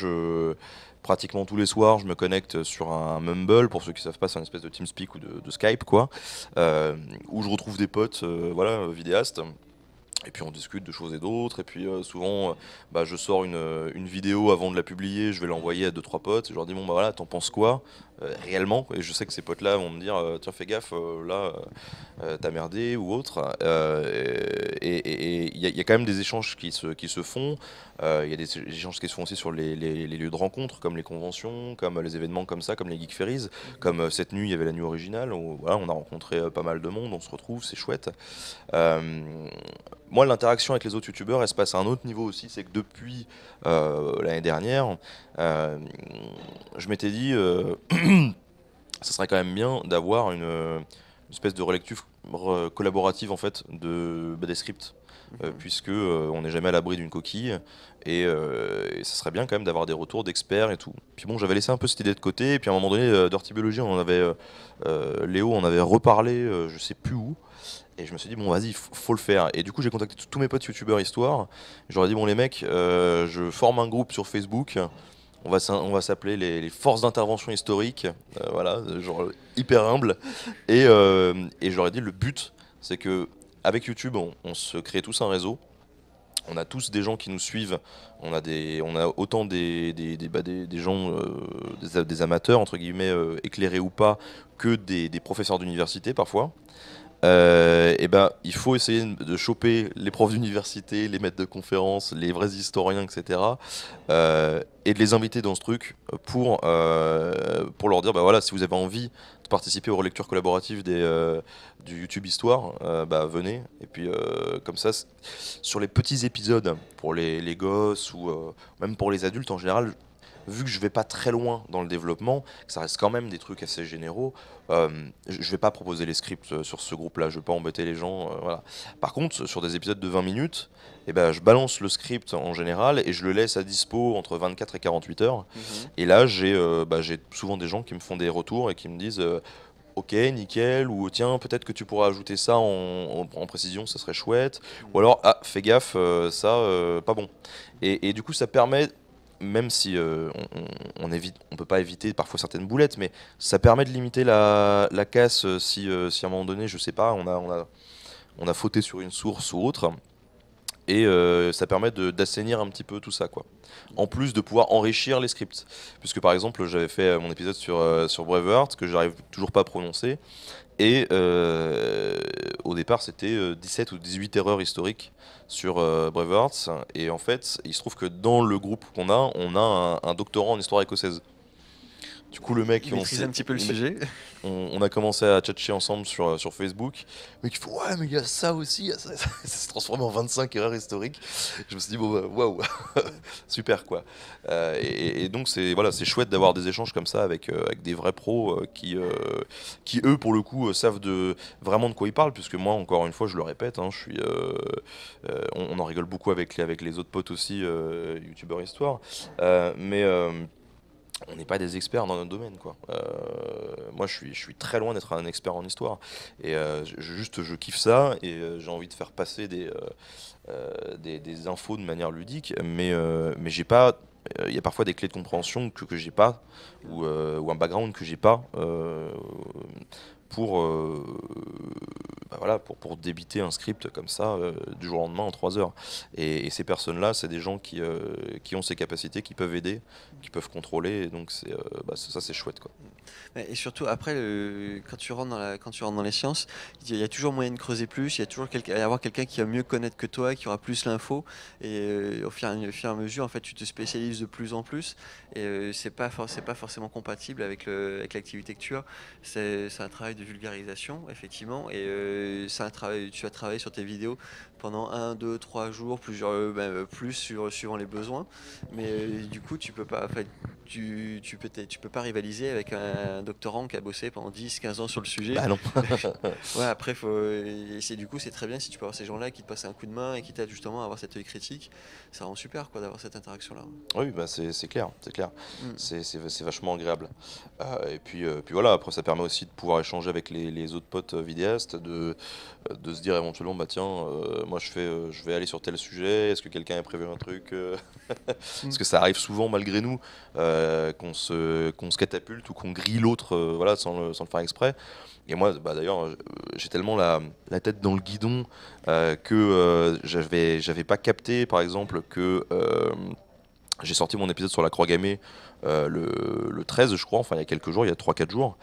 S2: pratiquement tous les soirs je me connecte sur un Mumble, pour ceux qui savent pas c'est une espèce de TeamSpeak ou de Skype quoi, où je retrouve des potes voilà, vidéastes. Et puis on discute de choses et d'autres, et puis souvent bah, je sors une vidéo avant de la publier, je vais l'envoyer à deux trois potes, et je leur dis bon bah voilà, t'en penses quoi réellement, et je sais que ces potes là vont me dire tiens fais gaffe là t'as merdé ou autre. Et il y a quand même des échanges qui se font. Il y a des échanges qui se font aussi sur les lieux de rencontre, comme les conventions, comme les événements comme ça, comme les Geek Ferries. Comme cette nuit, il y avait la nuit originale, où voilà, on a rencontré pas mal de monde, on se retrouve, c'est chouette. Euh, Moi, l'interaction avec les autres youtubeurs, elle se passe à un autre niveau aussi. C'est que depuis l'année dernière, euh, je m'étais dit, ça serait quand même bien d'avoir une espèce de relecture collaborative en fait des scripts.
S1: Mhm.
S2: Puisque on n'est jamais à l'abri d'une coquille, et ça serait bien quand même d'avoir des retours d'experts et tout. Puis bon, j'avais laissé un peu cette idée de côté, et puis à un moment donné, d'ortibéologie, Léo on avait reparlé, je sais plus où, et je me suis dit bon vas-y, faut le faire. Et du coup j'ai contacté tous mes potes youtubeurs histoire. J'aurais dit bon les mecs, je forme un groupe sur Facebook. On va s'appeler les forces d'intervention historique, voilà, genre hyper humble. Et je leur ai dit le but, c'est que avec YouTube, on se crée tous un réseau. On a tous des gens qui nous suivent. On a autant des gens, des amateurs entre guillemets, éclairés ou pas, que des professeurs d'université parfois. Et ben, il faut essayer de choper les profs d'université, les maîtres de conférences, les vrais historiens, etc. Et de les inviter dans ce truc pour leur dire, bah voilà, si vous avez envie de participer aux relectures collaboratives du YouTube Histoire, bah venez. Et puis comme ça, sur les petits épisodes, pour les gosses ou même pour les adultes en général, vu que je vais pas très loin dans le développement, que ça reste quand même des trucs assez généraux, je vais pas proposer les scripts sur ce groupe-là, je vais pas embêter les gens, voilà. Par contre, sur des épisodes de 20 minutes, eh ben, je balance le script en général et je le laisse à dispo entre 24 et 48 heures.
S1: Mhm.
S2: Et là, j'ai souvent des gens qui me font des retours et qui me disent ok, nickel, ou tiens, peut-être que tu pourras ajouter ça en précision, ça serait chouette. Ou alors, ah, fais gaffe, ça, pas bon. Et du coup, ça permet, même si on peut pas éviter parfois certaines boulettes, mais ça permet de limiter la casse si à un moment donné, je sais pas, on a fauté sur une source ou autre. Et ça permet d'assainir un petit peu tout ça, quoi. En plus de pouvoir enrichir les scripts. Puisque par exemple, j'avais fait mon épisode sur Braveheart, que j'arrive toujours pas à prononcer. Et au départ, c'était 17 ou 18 erreurs historiques sur Braveheart. Et en fait, il se trouve que dans le groupe qu'on a, on a un doctorant en histoire écossaise. Du coup, le mec,
S1: Il maîtrise un petit peu le sujet.
S2: on a commencé à tchatcher ensemble sur Facebook. Mais il faut, ouais, mais il y a ça aussi, il y a ça, ça s'est transformé en 25 erreurs historiques. Je me suis dit, bon, bah, waouh, super quoi. Et donc, c'est chouette d'avoir des échanges comme ça avec des vrais pros qui, eux, pour le coup, savent vraiment de quoi ils parlent. Puisque moi, encore une fois, je le répète, hein, on en rigole beaucoup avec les autres potes aussi, youtubeurs histoire. Mais on n'est pas des experts dans notre domaine, quoi. Moi, je suis très loin d'être un expert en histoire. Et je kiffe ça et j'ai envie de faire passer des infos de manière ludique, mais j'ai pas. Il y a parfois des clés de compréhension que j'ai pas, ou un background que j'ai pas pour, bah voilà, pour débiter un script comme ça du jour au lendemain en 3 heures. Et ces personnes-là, c'est des gens qui ont ces capacités, qui peuvent aider, qui peuvent contrôler. Et donc bah, ça, c'est chouette, quoi.
S1: Et surtout, après, quand tu rentres dans les sciences, il y a toujours moyen de creuser plus, il y a toujours il va y avoir quelqu'un qui va mieux connaître que toi, qui aura plus l'info, et au fur et à mesure, en fait, tu te spécialises de plus en plus, et c'est pas forcément compatible avec l'activité que tu as. C'est un travail de vulgarisation, effectivement, et c'est un travail, tu vas travailler sur tes vidéos pendant 1, 2, 3 jours, plus suivant les besoins, mais du coup, tu peux pas, en fait, tu peux pas rivaliser avec un doctorant qui a bossé pendant 10, 15 ans sur le sujet.
S2: Bah non.
S1: Ouais, après, du coup, c'est très bien si tu peux avoir ces gens-là qui te passent un coup de main et qui t'aident justement à avoir cet œil critique. Ça rend super, quoi, d'avoir cette interaction-là.
S2: Oui, bah c'est clair, c'est clair.
S1: Mm.
S2: C'est vachement agréable. Puis voilà, après ça permet aussi de pouvoir échanger avec les autres potes vidéastes, de se dire éventuellement, bah tiens, moi je vais aller sur tel sujet, est-ce que quelqu'un a prévu un truc Parce
S1: Mm.
S2: que ça arrive souvent malgré nous, qu'on se catapulte ou qu'on grille l'autre voilà, sans le faire exprès. Et moi, bah, d'ailleurs, j'ai tellement la tête dans le guidon que j'avais pas capté, par exemple, que j'ai sorti mon épisode sur la croix gammée le 13, je crois, enfin il y a quelques jours, il y a 3 4 jours,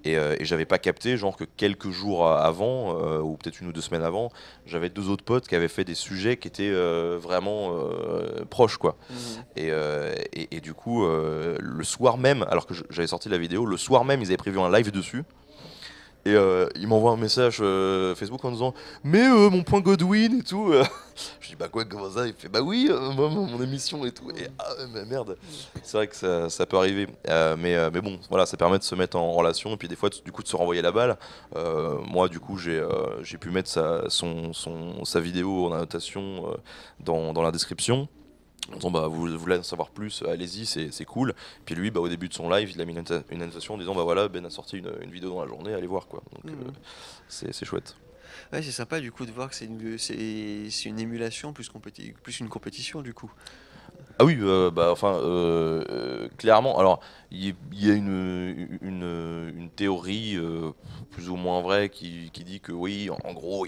S2: et j'avais pas capté, genre que quelques jours avant, ou peut-être 1 ou 2 semaines avant, j'avais 2 autres potes qui avaient fait des sujets qui étaient vraiment proches, quoi.
S1: Mhm.
S2: Et du coup, le soir même, alors que j'avais sorti la vidéo, le soir même, ils avaient prévu un live dessus. Et il m'envoie un message Facebook en disant mais mon point Godwin et tout. Je dis bah quoi, comment ça? Il fait bah oui, moi, mon émission et tout. Et ah mais merde, c'est vrai que ça peut arriver. Mais bon, voilà, ça permet de se mettre en relation et puis des fois du coup de se renvoyer la balle. Moi du coup j'ai pu mettre sa vidéo en annotation dans la description. En disant bah vous voulez en savoir plus, allez-y, c'est cool. Puis lui, bah au début de son live, il a mis une annotation en disant bah voilà, Ben a sorti une vidéo dans la journée, allez voir, quoi. Donc
S1: Mhm.
S2: c'est chouette.
S1: Ouais, c'est sympa du coup de voir que c'est une émulation plus une compétition du coup.
S2: Ah oui, bah enfin clairement. Alors il y a une théorie plus ou moins vraie qui dit que oui, en gros,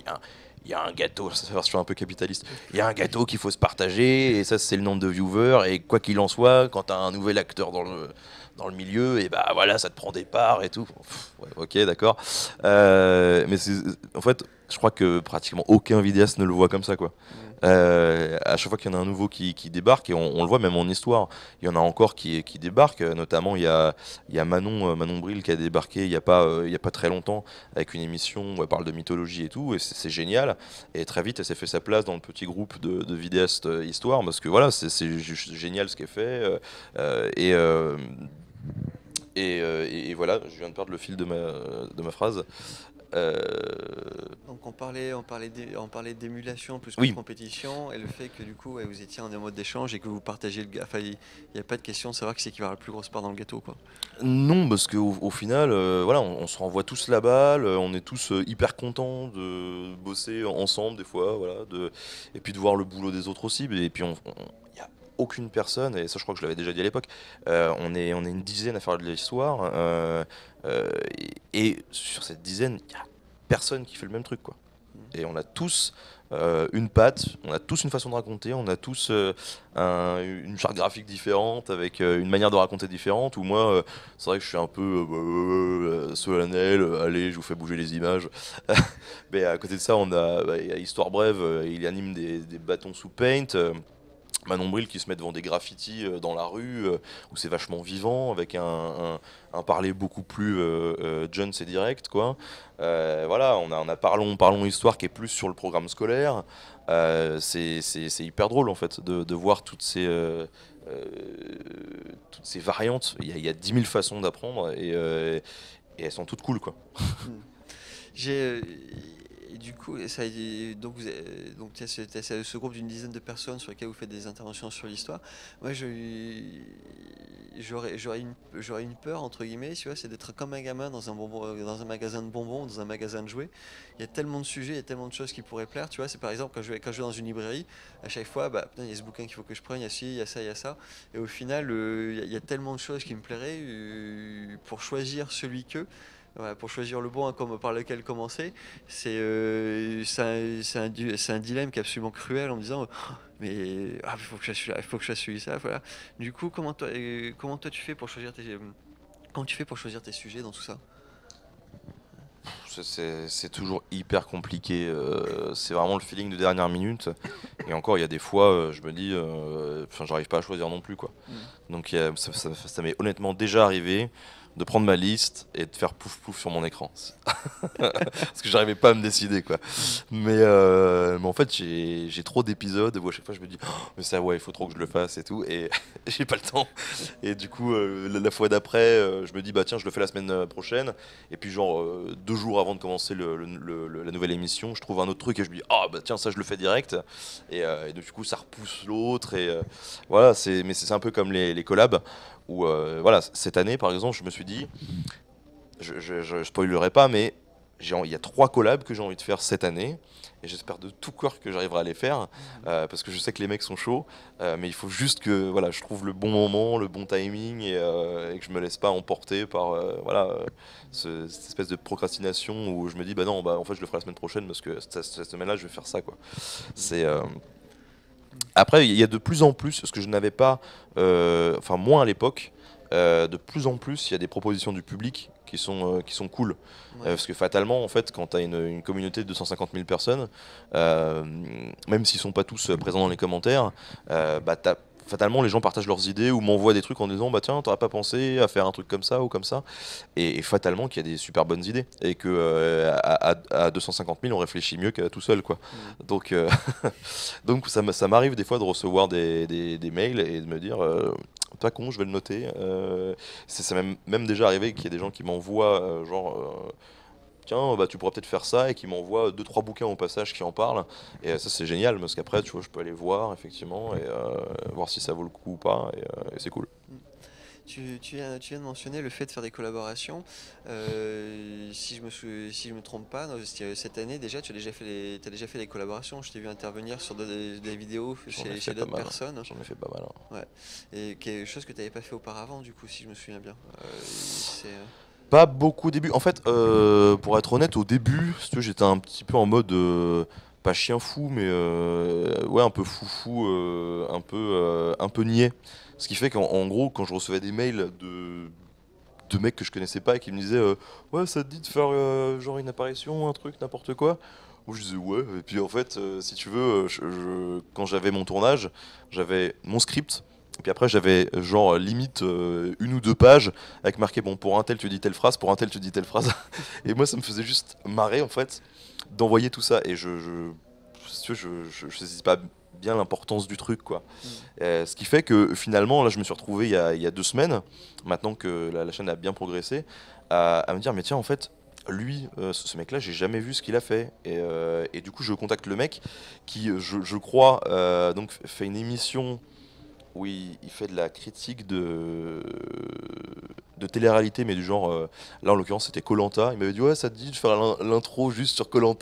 S2: il y a un gâteau, ça version un peu capitaliste. Il y a un gâteau qu'il faut se partager, et ça c'est le nombre de viewers, et quoi qu'il en soit, quand tu as un nouvel acteur dans le milieu, et bah voilà, ça te prend des parts et tout. Pff, ouais, ok, d'accord. Mais en fait, je crois que pratiquement aucun vidéaste ne le voit comme ça, quoi.
S1: Mhm.
S2: À chaque fois qu'il y en a un nouveau qui débarque, et on le voit même en histoire, il y en a encore qui débarquent, notamment il y a Manon Bril qui a débarqué il y a pas très longtemps avec une émission où elle parle de mythologie et tout, et c'est génial. Et très vite, elle s'est fait sa place dans le petit groupe de vidéastes histoire, parce que voilà, c'est juste génial ce qu'elle fait. Euh, et, euh, et voilà, je viens de perdre le fil de ma phrase. Euh,
S1: Donc on parlait d'émulation plus que de
S2: oui,
S1: compétition et le fait que du coup ouais, vous étiez en mode d'échange et que vous partagez enfin il n'y a pas de question de savoir qui c'est qui va avoir la plus grosse part dans le gâteau quoi.
S2: non, parce qu'au final, voilà, on se renvoie tous la balle, on est tous hyper contents de bosser ensemble des fois, voilà, et puis de voir le boulot des autres aussi. Et puis il y a aucune personne, et ça je crois que je l'avais déjà dit à l'époque, on est une dizaine à faire de l'histoire, et sur cette dizaine, il y a personne qui fait le même truc, quoi. Et on a tous une patte, on a tous une façon de raconter, on a tous une charte graphique différente, avec une manière de raconter différente. Ou moi, c'est vrai que je suis un peu solennel, allez, je vous fais bouger les images. Mais à côté de ça, il y a Histoire Brève, il anime des bâtons sous paint. Manon Bril qui se met devant des graffitis dans la rue, où c'est vachement vivant, avec un parler beaucoup plus Jones et direct, quoi. Voilà, on a Parlons Histoire qui est plus sur le programme scolaire. C'est hyper drôle en fait de voir euh, toutes ces variantes. Il y a 10 000 façons d'apprendre et elles sont toutes cool, quoi.
S1: Hmm. J'ai et du coup, donc, donc tu as ce groupe d'une dizaine de personnes sur lesquelles vous faites des interventions sur l'histoire. Moi, j'aurais une peur, entre guillemets, tu vois, c'est d'être comme un gamin dans un magasin de bonbons, dans un magasin de jouets. Il y a tellement de sujets, il y a tellement de choses qui pourraient plaire. Tu vois, c'est par exemple quand je vais dans une librairie, à chaque fois, bah, putain, il y a ce bouquin qu'il faut que je prenne, il y a ci, il y a ça, il y a ça. Et au final, il y a tellement de choses qui me plairaient pour choisir celui que. Voilà, pour choisir le bon par lequel commencer, c'est un dilemme qui est absolument cruel en me disant mais il faut que je fasse celui-là, il faut que je fasse celui-là, voilà. Du coup, comment toi tu fais pour choisir comment tu fais pour choisir tes sujets dans tout ça?
S2: C'est toujours hyper compliqué. C'est vraiment le feeling de dernière minute. Et encore, il y a des fois, je me dis, enfin, j'arrive pas à choisir non plus, quoi.
S1: Mm.
S2: Donc ça m'est honnêtement déjà arrivé de prendre ma liste et de faire pouf pouf sur mon écran. Parce que j'arrivais pas à me décider, quoi. Mais en fait, j'ai trop d'épisodes où à chaque fois je me dis, oh, mais ça, ouais, il faut trop que je le fasse et tout. Et j'ai pas le temps. Et du coup, la fois d'après, je me dis, bah tiens, je le fais la semaine prochaine. Et puis, genre, 2 jours avant de commencer la nouvelle émission, je trouve un autre truc et je me dis, ah, bah tiens, ça, je le fais direct. Et du coup, ça repousse l'autre. Et voilà, mais c'est un peu comme les collabs. Où, voilà, cette année, par exemple, je me suis dit, je spoilerai pas, mais il y a 3 collabs que j'ai envie de faire cette année. Et j'espère de tout cœur que j'arriverai à les faire. Parce que je sais que les mecs sont chauds. Mais il faut juste que voilà, je trouve le bon moment, le bon timing. Et que je me laisse pas emporter par voilà, cette espèce de procrastination où je me dis, bah non, bah, en fait, je le ferai la semaine prochaine parce que cette semaine-là, je vais faire ça, quoi. C'est. Après, il y a de plus en plus, ce que je n'avais pas, enfin moins à l'époque, de plus en plus, il y a des propositions du public qui sont cool.
S1: Ouais.
S2: Parce que fatalement, en fait, quand tu as une communauté de 250 000 personnes, même s'ils sont pas tous présents dans les commentaires, bah, fatalement, les gens partagent leurs idées ou m'envoient des trucs en disant bah tiens, t'aurais pas pensé à faire un truc comme ça ou comme ça. Et fatalement, qu'il y a des super bonnes idées. Et que à 250 000, on réfléchit mieux qu'à tout seul, quoi. Donc, donc ça m'arrive des fois de recevoir des mails et de me dire pas con, je vais le noter. Ça m'est même déjà arrivé qu'il y ait des gens qui m'envoient genre tiens, bah, tu pourras peut-être faire ça et qui m'envoient 2 3 bouquins au passage qui en parlent. Et ça, c'est génial parce qu'après, tu vois, je peux aller voir effectivement et voir si ça vaut le coup ou pas. Et c'est cool.
S1: Tu viens de mentionner le fait de faire des collaborations. Si je me trompe pas, cette année déjà, t'as déjà fait des collaborations. Je t'ai vu intervenir sur des vidéos chez d'autres personnes.
S2: J'en ai fait pas mal, hein.
S1: Ouais. Et quelque chose que tu n'avais pas fait auparavant, du coup, si je me souviens bien.
S2: Pas beaucoup au début. En fait, pour être honnête, au début, si tu veux, j'étais un petit peu en mode pas chien fou, mais ouais, un peu foufou, un peu niais. Ce qui fait qu'en gros, quand je recevais des mails de mecs que je connaissais pas et qui me disaient ouais, ça te dit de faire genre une apparition, un truc, n'importe quoi. Où je disais ouais. Et puis en fait, si tu veux, quand j'avais mon tournage, j'avais mon script. Et puis après, j'avais genre limite 1 ou 2 pages avec marqué bon, pour un tel tu dis telle phrase, pour un tel tu dis telle phrase. Et moi, ça me faisait juste marrer en fait d'envoyer tout ça. Et si tu veux, je saisis pas bien l'importance du truc, quoi. Ce qui fait que finalement, là, je me suis retrouvé il y a 2 semaines, maintenant que la chaîne a bien progressé, à me dire mais tiens, en fait. Lui, ce mec-là, j'ai jamais vu ce qu'il a fait. Et du coup, je contacte le mec qui, je crois, donc fait une émission où il fait de la critique de télé-réalité, mais du genre, là en l'occurrence c'était koh. Il m'avait dit ouais, ça te dit de faire l'intro juste sur koh.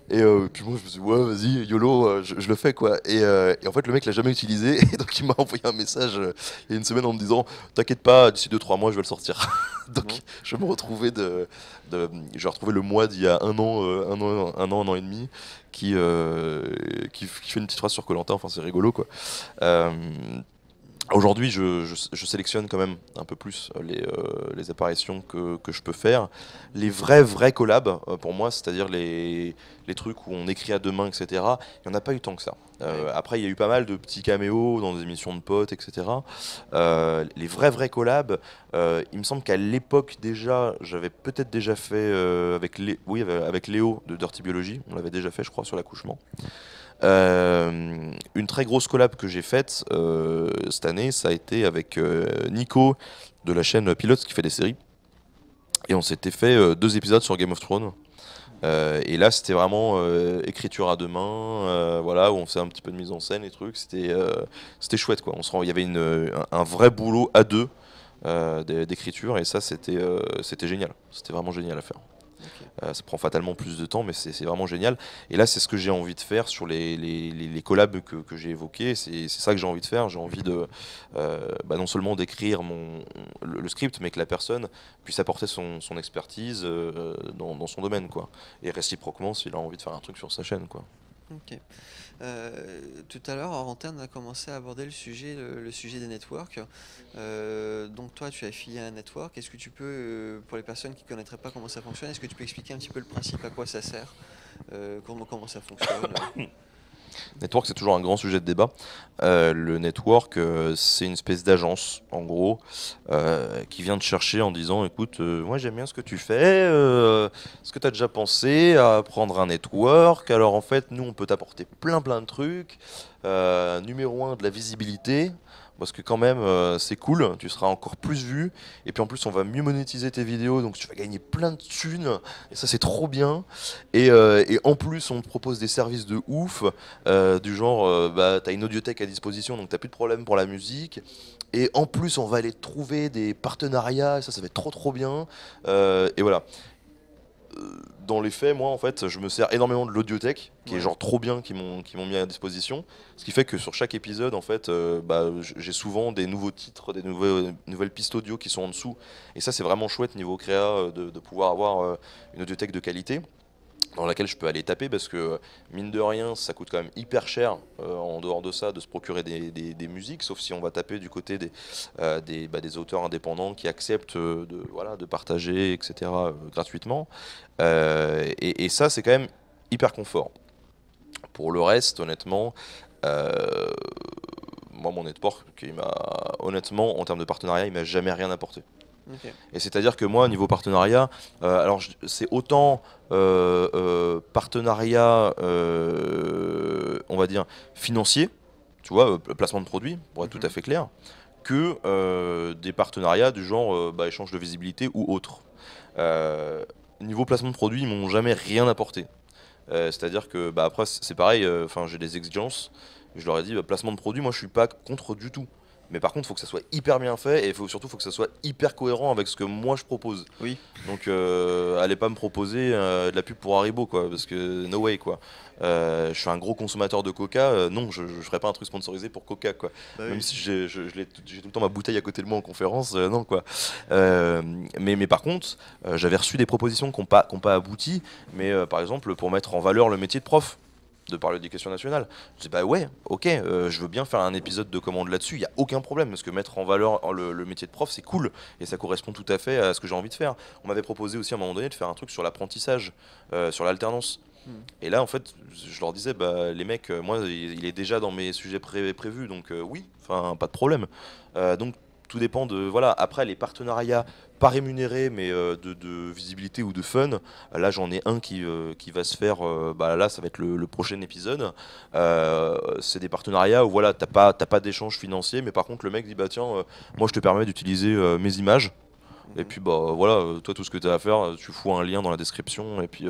S2: Puis moi je me suis dit ouais, vas-y, YOLO, je le fais, quoi. Et en fait le mec l'a jamais utilisé, et donc il m'a envoyé un message il y a une semaine en me disant t'inquiète pas, d'ici 2 3 mois je vais le sortir. Donc
S1: Bon.
S2: je me retrouvais j'ai retrouvé le mois d'il y a un an, un an et demi, qui fait une petite phrase sur koh. Enfin c'est rigolo, quoi. Euh, Aujourd'hui, je sélectionne quand même un peu plus les apparitions que je peux faire. Les vrais collabs, pour moi, c'est-à-dire les trucs où on écrit à 2 mains, etc., il n'y en a pas eu tant que ça.
S1: Ouais.
S2: Après, il y a eu pas mal de petits caméos dans des émissions de potes, etc. Les vrais collabs, il me semble qu'à l'époque déjà, j'avais peut-être déjà fait avec Léo de Dirty Biology. On l'avait déjà fait, je crois, sur l'accouchement. Une très grosse collab que j'ai faite cette année, ça a été avec Nico de la chaîne Pilote qui fait des séries. Et on s'était fait 2 épisodes sur Game of Thrones. Et là, c'était vraiment écriture à deux mains, voilà, où on faisait un petit peu de mise en scène et trucs. C'était chouette, quoi. Il y avait un vrai boulot à deux d'écriture, et ça, c'était génial. C'était vraiment génial à faire.
S1: Ok.
S2: Ça prend fatalement plus de temps, mais c'est vraiment génial. Et là, c'est ce que j'ai envie de faire sur les collabs que j'ai évoqués. C'est ça que j'ai envie de faire. J'ai envie de non seulement d'écrire le script, mais que la personne puisse apporter son expertise dans son domaine, quoi. Et réciproquement, s'il a envie de faire un truc sur sa chaîne, quoi.
S1: Ok. Tout à l'heure, Arentin a commencé à aborder le sujet des networks. Donc toi, tu as affilié à un network. Est-ce que tu peux, pour les personnes qui ne connaîtraient pas comment ça fonctionne, est-ce que tu peux expliquer un petit peu le principe, à quoi ça sert, comment ça fonctionne?
S2: Network, c'est toujours un grand sujet de débat. Le network, c'est une espèce d'agence, en gros, qui vient te chercher en disant, écoute, moi j'aime bien ce que tu fais, est-ce que tu as déjà pensé à prendre un network? Alors en fait, nous, on peut t'apporter plein de trucs. Numéro un, de la visibilité. Parce que quand même, c'est cool, tu seras encore plus vu. Et puis en plus, on va mieux monétiser tes vidéos, donc tu vas gagner plein de thunes. Et ça, c'est trop bien. Et en plus, on te propose des services de ouf, du genre, t'as une audiothèque à disposition, donc t'as plus de problème pour la musique. Et en plus, on va aller trouver des partenariats, et ça va être trop bien. Et voilà. Dans les faits, moi, en fait, je me sers énormément de l'audiothèque, qui est
S1: Ouais.
S2: genre trop bien, qui m'ont mis à disposition. Ce qui fait que sur chaque épisode, en fait, j'ai souvent des nouveaux titres, des nouvelles pistes audio qui sont en dessous. Et ça, c'est vraiment chouette niveau créa de pouvoir avoir une audiothèque de qualité dans laquelle je peux aller taper, parce que mine de rien ça coûte quand même hyper cher en dehors de ça de se procurer des musiques, sauf si on va taper du côté des auteurs indépendants qui acceptent voilà, de partager, etc., gratuitement. Et ça, c'est quand même hyper confort. Pour le reste, honnêtement, euh, moi mon network, honnêtement, en termes de partenariat, il m'a jamais rien apporté.
S1: Ok.
S2: Et c'est-à-dire que moi, niveau partenariat, alors c'est autant partenariat, on va dire, financier, tu vois, placement de produits, pour être tout à
S1: Mhm.
S2: fait clair, que des partenariats du genre échange de visibilité ou autre. Euh, Niveau placement de produits, ils m'ont jamais rien apporté. C'est-à-dire que après c'est pareil, enfin j'ai des exigences. Je leur ai dit placement de produit, moi je suis pas contre du tout. Mais par contre, il faut que ça soit hyper bien fait, et surtout faut que ça soit hyper cohérent avec ce que moi je propose.
S1: Oui.
S2: Donc allez pas me proposer de la pub pour Haribo, quoi, parce que no way, quoi. Je suis un gros consommateur de Coca, non, je ferai pas un truc sponsorisé pour Coca, quoi.
S1: Bah
S2: Même
S1: oui.
S2: si j'ai tout le temps ma bouteille à côté de moi en conférence, non, quoi. Euh, mais par contre, j'avais reçu des propositions qui n'ont pas abouti, mais par exemple pour mettre en valeur le métier de prof de par l'éducation nationale. Je dis bah ouais, ok, je veux bien faire un épisode de commande là-dessus, il n'y a aucun problème, parce que mettre en valeur le métier de prof, c'est cool, et ça correspond tout à fait à ce que j'ai envie de faire. On m'avait proposé aussi à un moment donné de faire un truc sur l'apprentissage, sur l'alternance.
S1: Hmm.
S2: Et là, en fait, je leur disais, bah, les mecs, moi, il est déjà dans mes sujets prévus, donc oui, enfin, pas de problème. Donc, tout dépend de. Voilà, après, les partenariats pas rémunérés, mais de visibilité ou de fun, là, j'en ai un qui va se faire, là, ça va être le prochain épisode. C'est des partenariats où, voilà, t'as pas d'échange financier, mais par contre, le mec dit, bah, tiens, moi, je te permets d'utiliser mes images. Et
S1: Mhm.
S2: puis bah voilà, toi tout ce que tu as à faire, tu fous un lien dans la description et puis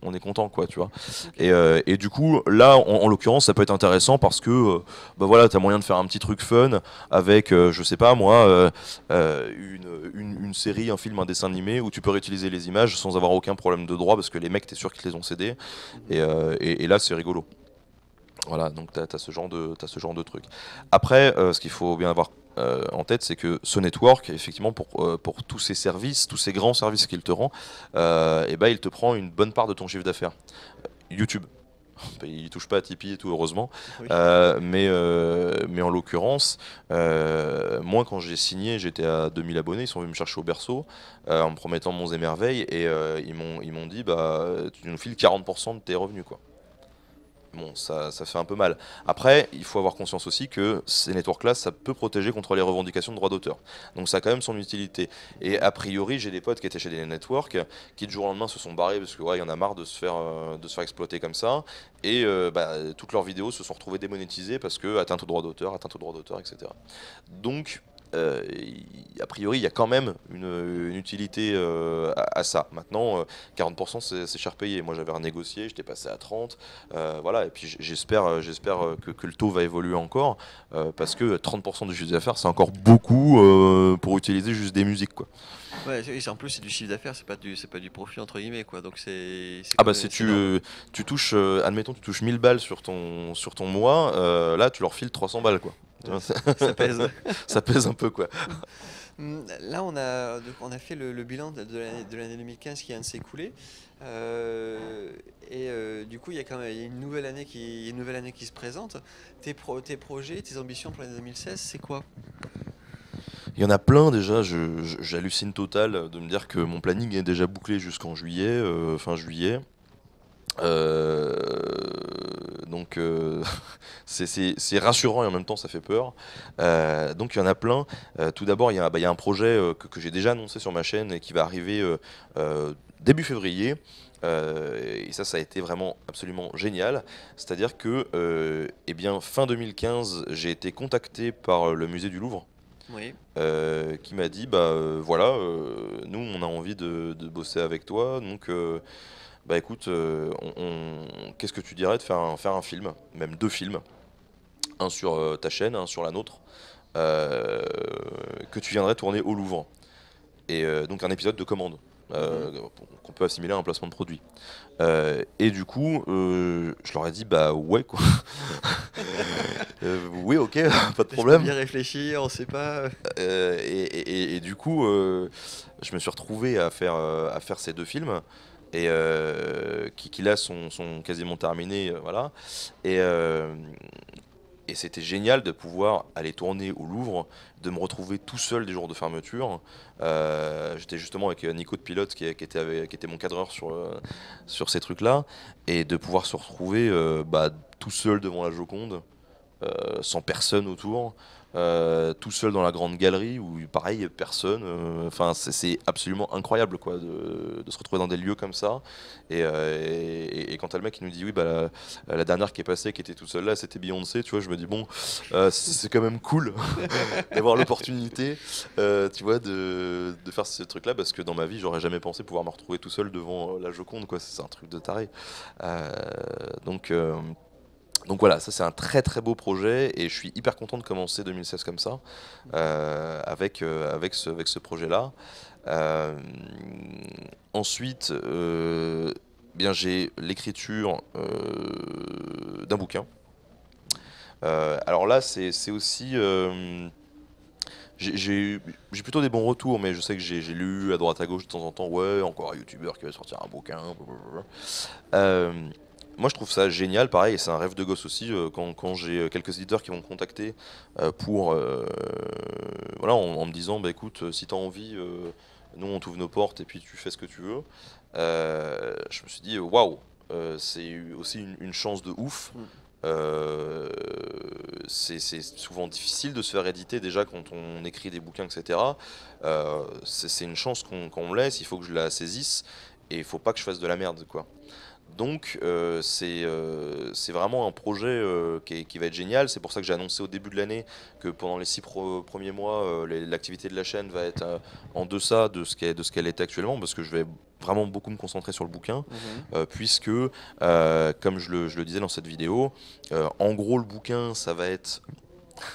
S2: on est content, quoi, tu vois.
S1: Ok.
S2: Et du coup là en l'occurrence ça peut être intéressant parce que bah voilà, t'as moyen de faire un petit truc fun avec je sais pas moi, une série, un film, un dessin animé où tu peux réutiliser les images sans avoir aucun problème de droit parce que les mecs t'es sûr qu'ils les ont cédés,
S1: Mhm.
S2: et là c'est rigolo. Voilà, donc t'as ce genre de truc. Après, ce qu'il faut bien avoir en tête, c'est que ce network, effectivement, pour tous ces services, tous ces grands services qu'il te rend, il te prend une bonne part de ton chiffre d'affaires. YouTube, il touche pas à Tipeee et tout, heureusement.
S1: Oui.
S2: Mais en l'occurrence, moi, quand j'ai signé, j'étais à 2000 abonnés. Ils sont venus me chercher au berceau en me promettant monts et merveilles, et ils m'ont dit, bah, tu nous files 40% de tes revenus, quoi. Bon, ça fait un peu mal. Après, il faut avoir conscience aussi que ces networks-là, ça peut protéger contre les revendications de droits d'auteur. Donc ça a quand même son utilité. Et
S1: Mhm.
S2: a priori, j'ai des potes qui étaient chez des networks, qui du jour au lendemain se sont barrés parce que ouais, il y en a marre de se faire exploiter comme ça. Et toutes leurs vidéos se sont retrouvées démonétisées parce que atteinte au droit d'auteur, etc. Donc a priori, il y a quand même une utilité à ça. Maintenant, 40% c'est cher payé. Moi, j'avais renégocié, j'étais passé à 30. Voilà, et puis j'espère que le taux va évoluer encore, parce que 30% du chiffre d'affaires, c'est encore beaucoup pour utiliser juste des musiques, quoi.
S1: Ouais, en plus c'est du chiffre d'affaires, c'est pas du profit entre guillemets quoi. Donc c'est
S2: Ah
S1: quand
S2: bah
S1: même
S2: si
S1: c'est énorme.
S2: tu touches, admettons, tu touches 1000 balles sur ton mois, là, tu leur files 300 balles, quoi. Tu
S1: Ouais,
S2: vois,
S1: ça pèse.
S2: ça pèse un peu, quoi.
S1: Là, on a fait le bilan de l'année 2015 qui vient de s'écouler. Du coup, il y a quand même il y a une nouvelle année une nouvelle année qui se présente. Tes projets, tes ambitions pour l'année 2016, c'est quoi?
S2: Il y en a plein déjà, j'hallucine total de me dire que mon planning est déjà bouclé jusqu'en juillet, fin juillet. Euh, donc c'est rassurant et en même temps ça fait peur. Donc il y en a plein. Tout d'abord il y a un projet que j'ai déjà annoncé sur ma chaîne et qui va arriver début février. Et ça a été vraiment absolument génial. C'est-à-dire que eh bien, fin 2015, j'ai été contacté par le musée du Louvre
S1: Oui.
S2: qui m'a dit bah voilà, nous on a envie de bosser avec toi, donc bah écoute, qu'est-ce que tu dirais de faire un film, même deux films, un sur ta chaîne, un sur la nôtre, euh, que tu viendrais tourner au Louvre. Et donc un épisode de commande.
S1: Mhm.
S2: Qu'on peut assimiler à un placement de produit. Et du coup, je leur ai dit bah ouais quoi. Oui ok, pas de
S1: Laisse-moi
S2: problème.
S1: bien réfléchir, on sait pas.
S2: Et du coup, je me suis retrouvé à faire ces deux films et qui là sont quasiment terminés, voilà. Et, euh, et c'était génial de pouvoir aller tourner au Louvre, de me retrouver tout seul des jours de fermeture. J'étais justement avec Nico de Pilote qui était mon cadreur sur ces trucs-là, et de pouvoir se retrouver bah, tout seul devant la Joconde, sans personne autour, tout seul dans la grande galerie où pareil personne. Enfin c'est absolument incroyable quoi de se retrouver dans des lieux comme ça. Et quand t'as le mec qui nous dit oui bah la dernière qui est passée qui était toute seule là c'était Beyoncé, tu vois, je me dis bon c'est quand même cool d'avoir l'opportunité tu vois de faire ce truc là, parce que dans ma vie j'aurais jamais pensé pouvoir me retrouver tout seul devant la Joconde quoi, c'est un truc de taré. Euh, donc euh, donc voilà, ça c'est un très très beau projet et je suis hyper content de commencer 2016 comme ça, avec ce projet-là. Euh, Ensuite, bien j'ai l'écriture d'un bouquin. Alors là, c'est aussi, j'ai j'ai- j'ai plutôt des bons retours, mais je sais que j'ai lu à droite à gauche de temps en temps, ouais, encore un youtubeur qui va sortir un bouquin, blablabla. Euh, Moi, je trouve ça génial, pareil, et c'est un rêve de gosse aussi, quand j'ai quelques éditeurs qui vont me contacter pour, voilà, en me disant, bah écoute, si t'as envie, nous on t'ouvre nos portes et puis tu fais ce que tu veux. Je me suis dit, waouh, c'est aussi une chance de ouf.
S1: Mm.
S2: Euh, c'est souvent difficile de se faire éditer déjà quand on écrit des bouquins, etc. C'est une chance qu'on me laisse, il faut que je la saisisse et il faut pas que je fasse de la merde, quoi. Donc c'est vraiment un projet qui va être génial. C'est pour ça que j'ai annoncé au début de l'année que pendant les premiers mois, l'activité de la chaîne va être en deçà de ce qu'elle est actuellement, parce que je vais vraiment beaucoup me concentrer sur le bouquin,
S1: Mhm.
S2: puisque, comme je le disais dans cette vidéo, en gros le bouquin, ça va être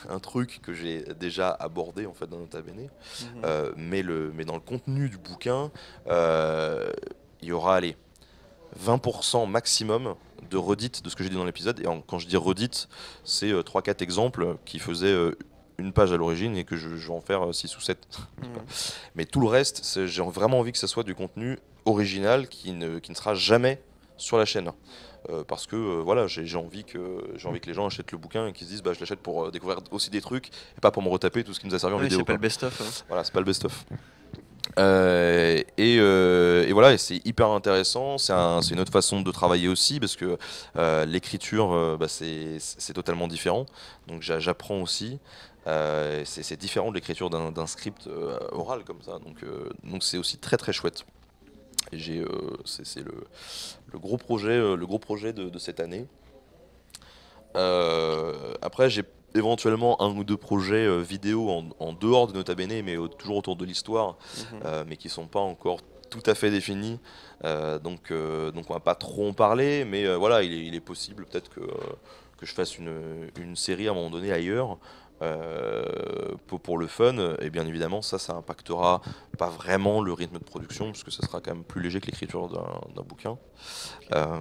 S2: un truc que j'ai déjà abordé en fait dans Nota Bene,
S1: Mhm.
S2: mais dans le contenu du bouquin, euh, il y aura, allez, 20% maximum de redites de ce que j'ai dit dans l'épisode. Et quand je dis redites, c'est 3-4 exemples qui faisaient une page à l'origine et que je vais en faire 6 ou 7.
S1: Mhm.
S2: Mais tout le reste, j'ai vraiment envie que ce soit du contenu original qui ne sera jamais sur la chaîne. Parce que voilà, j'ai envie que les gens achètent le bouquin et qu'ils se disent bah, je l'achète pour découvrir aussi des trucs et pas pour me retaper tout ce qui nous a servi en
S1: Oui,
S2: vidéo,
S1: c'est pas le
S2: quoi.
S1: best-of, hein.
S2: Voilà, c'est pas le best-of. Et voilà, et c'est hyper intéressant. C'est une autre façon de travailler aussi parce que l'écriture, bah, c'est totalement différent. Donc j'apprends aussi. C'est différent de l'écriture d'un script oral comme ça. Donc c'est aussi très très chouette. Et c'est le gros projet de cette année. Après, j'ai éventuellement un ou deux projets vidéo en dehors de Nota Bene, mais toujours autour de l'histoire,
S1: Mhm.
S2: mais qui sont pas encore tout à fait définis. Donc on va pas trop en parler, mais voilà, il est possible peut-être que je fasse une série à un moment donné ailleurs. Pour le fun, et bien évidemment ça impactera pas vraiment le rythme de production parce que ça sera quand même plus léger que l'écriture d'un bouquin.
S1: Ok.
S2: Euh,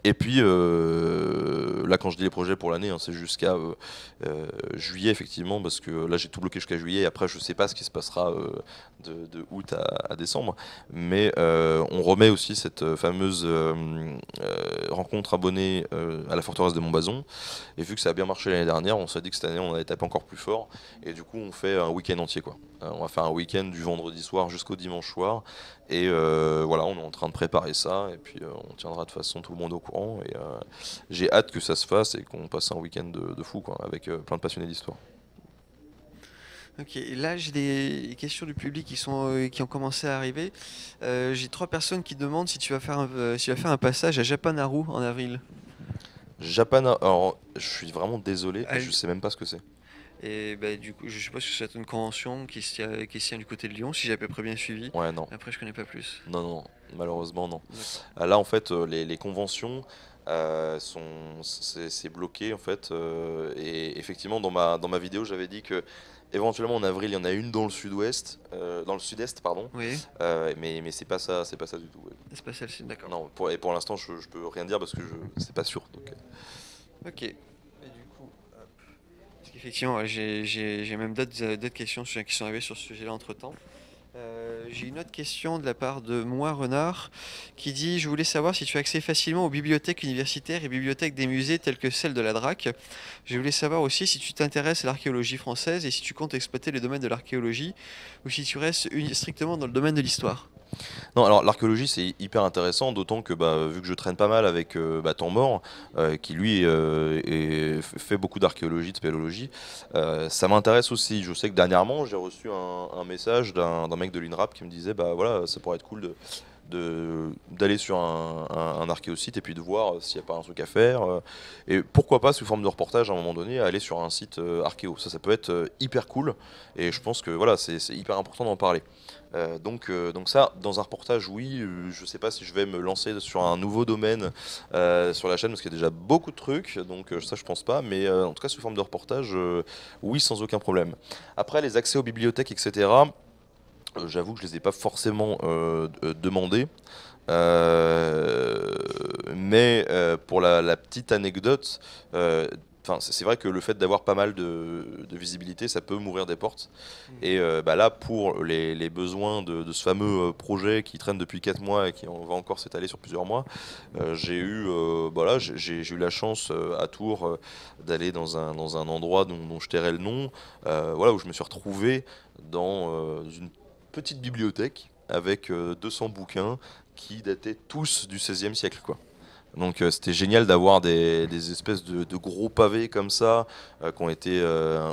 S2: et puis là, quand je dis les projets pour l'année, hein, c'est jusqu'à juillet effectivement, parce que là j'ai tout bloqué jusqu'à juillet. Et après, je sais pas ce qui se passera de août à décembre, mais on remet aussi cette fameuse rencontre abonnée à la forteresse de Montbazon. Et vu que ça a bien marché l'année dernière, on s'est dit que cette année on allait taper encore plus fort. Et du coup, on fait un week-end entier quoi. On va faire un week-end du vendredi soir jusqu'au dimanche soir. Et voilà, on est en train de préparer ça, et puis on tiendra de toute façon tout le monde au courant. Et j'ai hâte que ça se fasse et qu'on passe un week-end de fou, quoi, avec plein de passionnés d'histoire.
S1: Ok, là j'ai des questions du public qui ont commencé à arriver. J'ai 3 personnes qui demandent si tu vas faire un passage à Japanaru en avril.
S2: Japan, alors je suis vraiment désolé, mais je
S1: Ah,
S2: sais même pas ce que c'est.
S1: et bah, du coup, je suppose que c'est une convention qui se tient du côté de Lyon, si j'ai à peu près bien suivi.
S2: Ouais, non,
S1: Après, je connais pas plus.
S2: non, non, malheureusement non.
S1: D'accord.
S2: Là, en fait, les conventions c'est bloqué en fait. Et effectivement, dans ma vidéo, j'avais dit que éventuellement en avril, il y en a une dans le sud-ouest, dans le sud-est, pardon.
S1: Oui,
S2: Mais c'est pas ça du tout. Ouais.
S1: c'est pas celle-ci, d'accord.
S2: Non, pour l'instant, je peux rien dire parce que c'est pas sûr. Donc,
S1: Ok. Et du coup, hop. Parce qu'effectivement, ouais, j'ai même d'autres questions qui sont arrivées sur ce sujet-là entre-temps. J'ai une autre question de la part de moi, Renard, qui dit: Je voulais savoir si tu as accès facilement aux bibliothèques universitaires et bibliothèques des musées telles que celle de la DRAC. Je voulais savoir aussi si tu t'intéresses à l'archéologie française et si tu comptes exploiter les domaines de l'archéologie ou si tu restes strictement dans le domaine de l'histoire.
S2: non, alors l'archéologie c'est hyper intéressant, d'autant que bah, vu que je traîne pas mal avec Temps Mort, qui lui fait beaucoup d'archéologie, de spéléologie, ça m'intéresse aussi. Je sais que dernièrement j'ai reçu un message d'un mec de l'INRAP qui me disait bah voilà, ça pourrait être cool d'aller sur un archéosite et puis de voir s'il n'y a pas un truc à faire. Et pourquoi pas, sous forme de reportage, à un moment donné, aller sur un site archéo. Ça peut être hyper cool. Et je pense que voilà, c'est hyper important d'en parler. Donc ça, dans un reportage, oui, je sais pas si je vais me lancer sur un nouveau domaine sur la chaîne parce qu'il y a déjà beaucoup de trucs, donc ça je pense pas, mais en tout cas sous forme de reportage, oui, sans aucun problème. Après, les accès aux bibliothèques, etc., j'avoue que je les ai pas forcément demandés. Euh, mais pour la petite anecdote, c'est vrai que le fait d'avoir pas mal de visibilité, ça peut m'ouvrir des portes.
S1: Mhm.
S2: Et bah là, pour les besoins de ce fameux projet qui traîne depuis 4 mois et qui va encore s'étaler sur plusieurs mois, j'ai eu la chance à Tours d'aller dans un endroit dont je tairai le nom, voilà, où je me suis retrouvé dans une petite bibliothèque avec 200 bouquins qui dataient tous du XVIe siècle, quoi. Donc c'était génial d'avoir des espèces de gros pavés comme ça qui ont été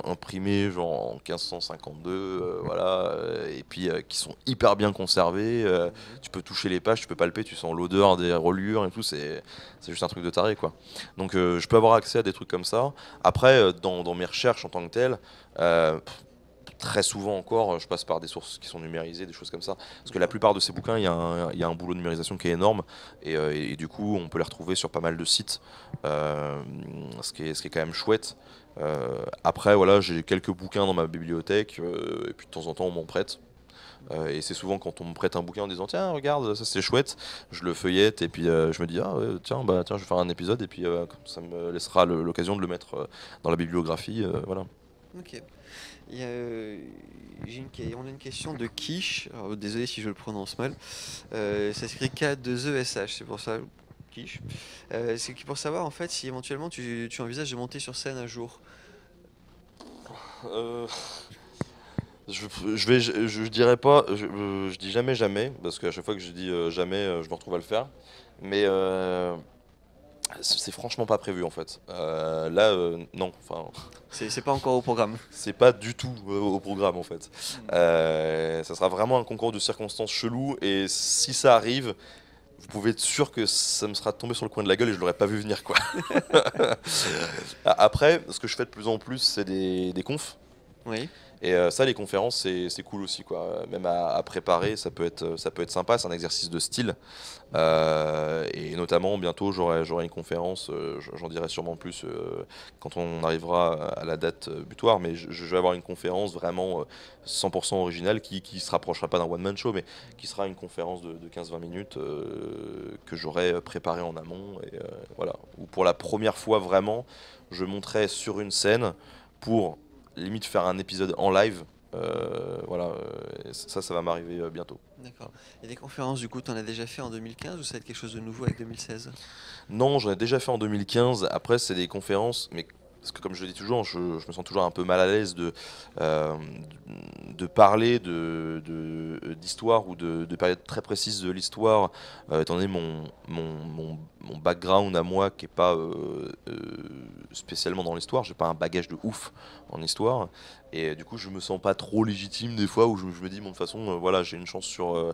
S2: imprimés genre en 1552, voilà, et puis qui sont hyper bien conservés.
S1: Mhm.
S2: Tu peux toucher les pages, tu peux palper, tu sens l'odeur des reliures et tout. C'est juste un truc de taré quoi. Donc je peux avoir accès à des trucs comme ça. Après, dans mes recherches en tant que telles, euh, très souvent encore, je passe par des sources qui sont numérisées, des choses comme ça. Parce que la plupart de ces bouquins, il y a un boulot de numérisation qui est énorme. Et du coup, on peut les retrouver sur pas mal de sites. euh, ce qui est quand même chouette. Après, voilà, j'ai quelques bouquins dans ma bibliothèque. Et puis de temps en temps, on m'en prête. Et c'est souvent quand on me prête un bouquin en disant tiens regarde ça c'est chouette, je le feuillette et puis je me dis ah ouais, tiens je vais faire un épisode et puis ça me laissera l'occasion de le mettre dans la bibliographie, voilà.
S1: Ok. Il y a, on a une question de Quiche. Alors, désolé si je le prononce mal. Ça s'écrit K2ESH, c'est pour ça. Quiche. C'est pour savoir en fait si éventuellement tu envisages de monter sur scène un jour.
S2: Euh, je dirais pas, je dis jamais jamais, parce qu'à chaque fois que je dis jamais, je me retrouve à le faire. Mais c'est franchement pas prévu en fait. Là, non, enfin,
S1: C'est pas encore au programme.
S2: c'est pas du tout au programme en fait.
S1: Hmm.
S2: Ça sera vraiment un concours de circonstances chelou, et si ça arrive, vous pouvez être sûr que ça me sera tombé sur le coin de la gueule et je l'aurais pas vu venir, quoi. Après, ce que je fais de plus en plus, c'est des confs.
S1: Oui,
S2: Et ça, les conférences, c'est cool aussi, quoi. Même à préparer, ça peut être sympa. C'est un exercice de style. Et notamment, bientôt, j'aurai une conférence. J'en dirai sûrement plus quand on arrivera à la date butoir. Mais je vais avoir une conférence vraiment 100% originale qui se rapprochera pas d'un one-man show, mais qui sera une conférence de 15-20 minutes que j'aurai préparée en amont. Et voilà. Où pour la première fois, vraiment, je monterai sur une scène pour limite faire un épisode en live. Voilà, ça va m'arriver bientôt.
S1: d'accord. Et des conférences, du coup, tu en as déjà fait en 2015 ou ça va être quelque chose de nouveau avec 2016?
S2: Non, j'en ai déjà fait en 2015. Après, c'est des conférences, mais parce que comme je le dis toujours, je me sens toujours un peu mal à l'aise euh, de parler d'histoire ou de périodes très précises de l'histoire, étant donné mon background à moi qui est pas spécialement dans l'histoire, j'ai pas un bagage de ouf en histoire, et du coup je me sens pas trop légitime des fois où je me dis bon de toute façon voilà j'ai une chance sur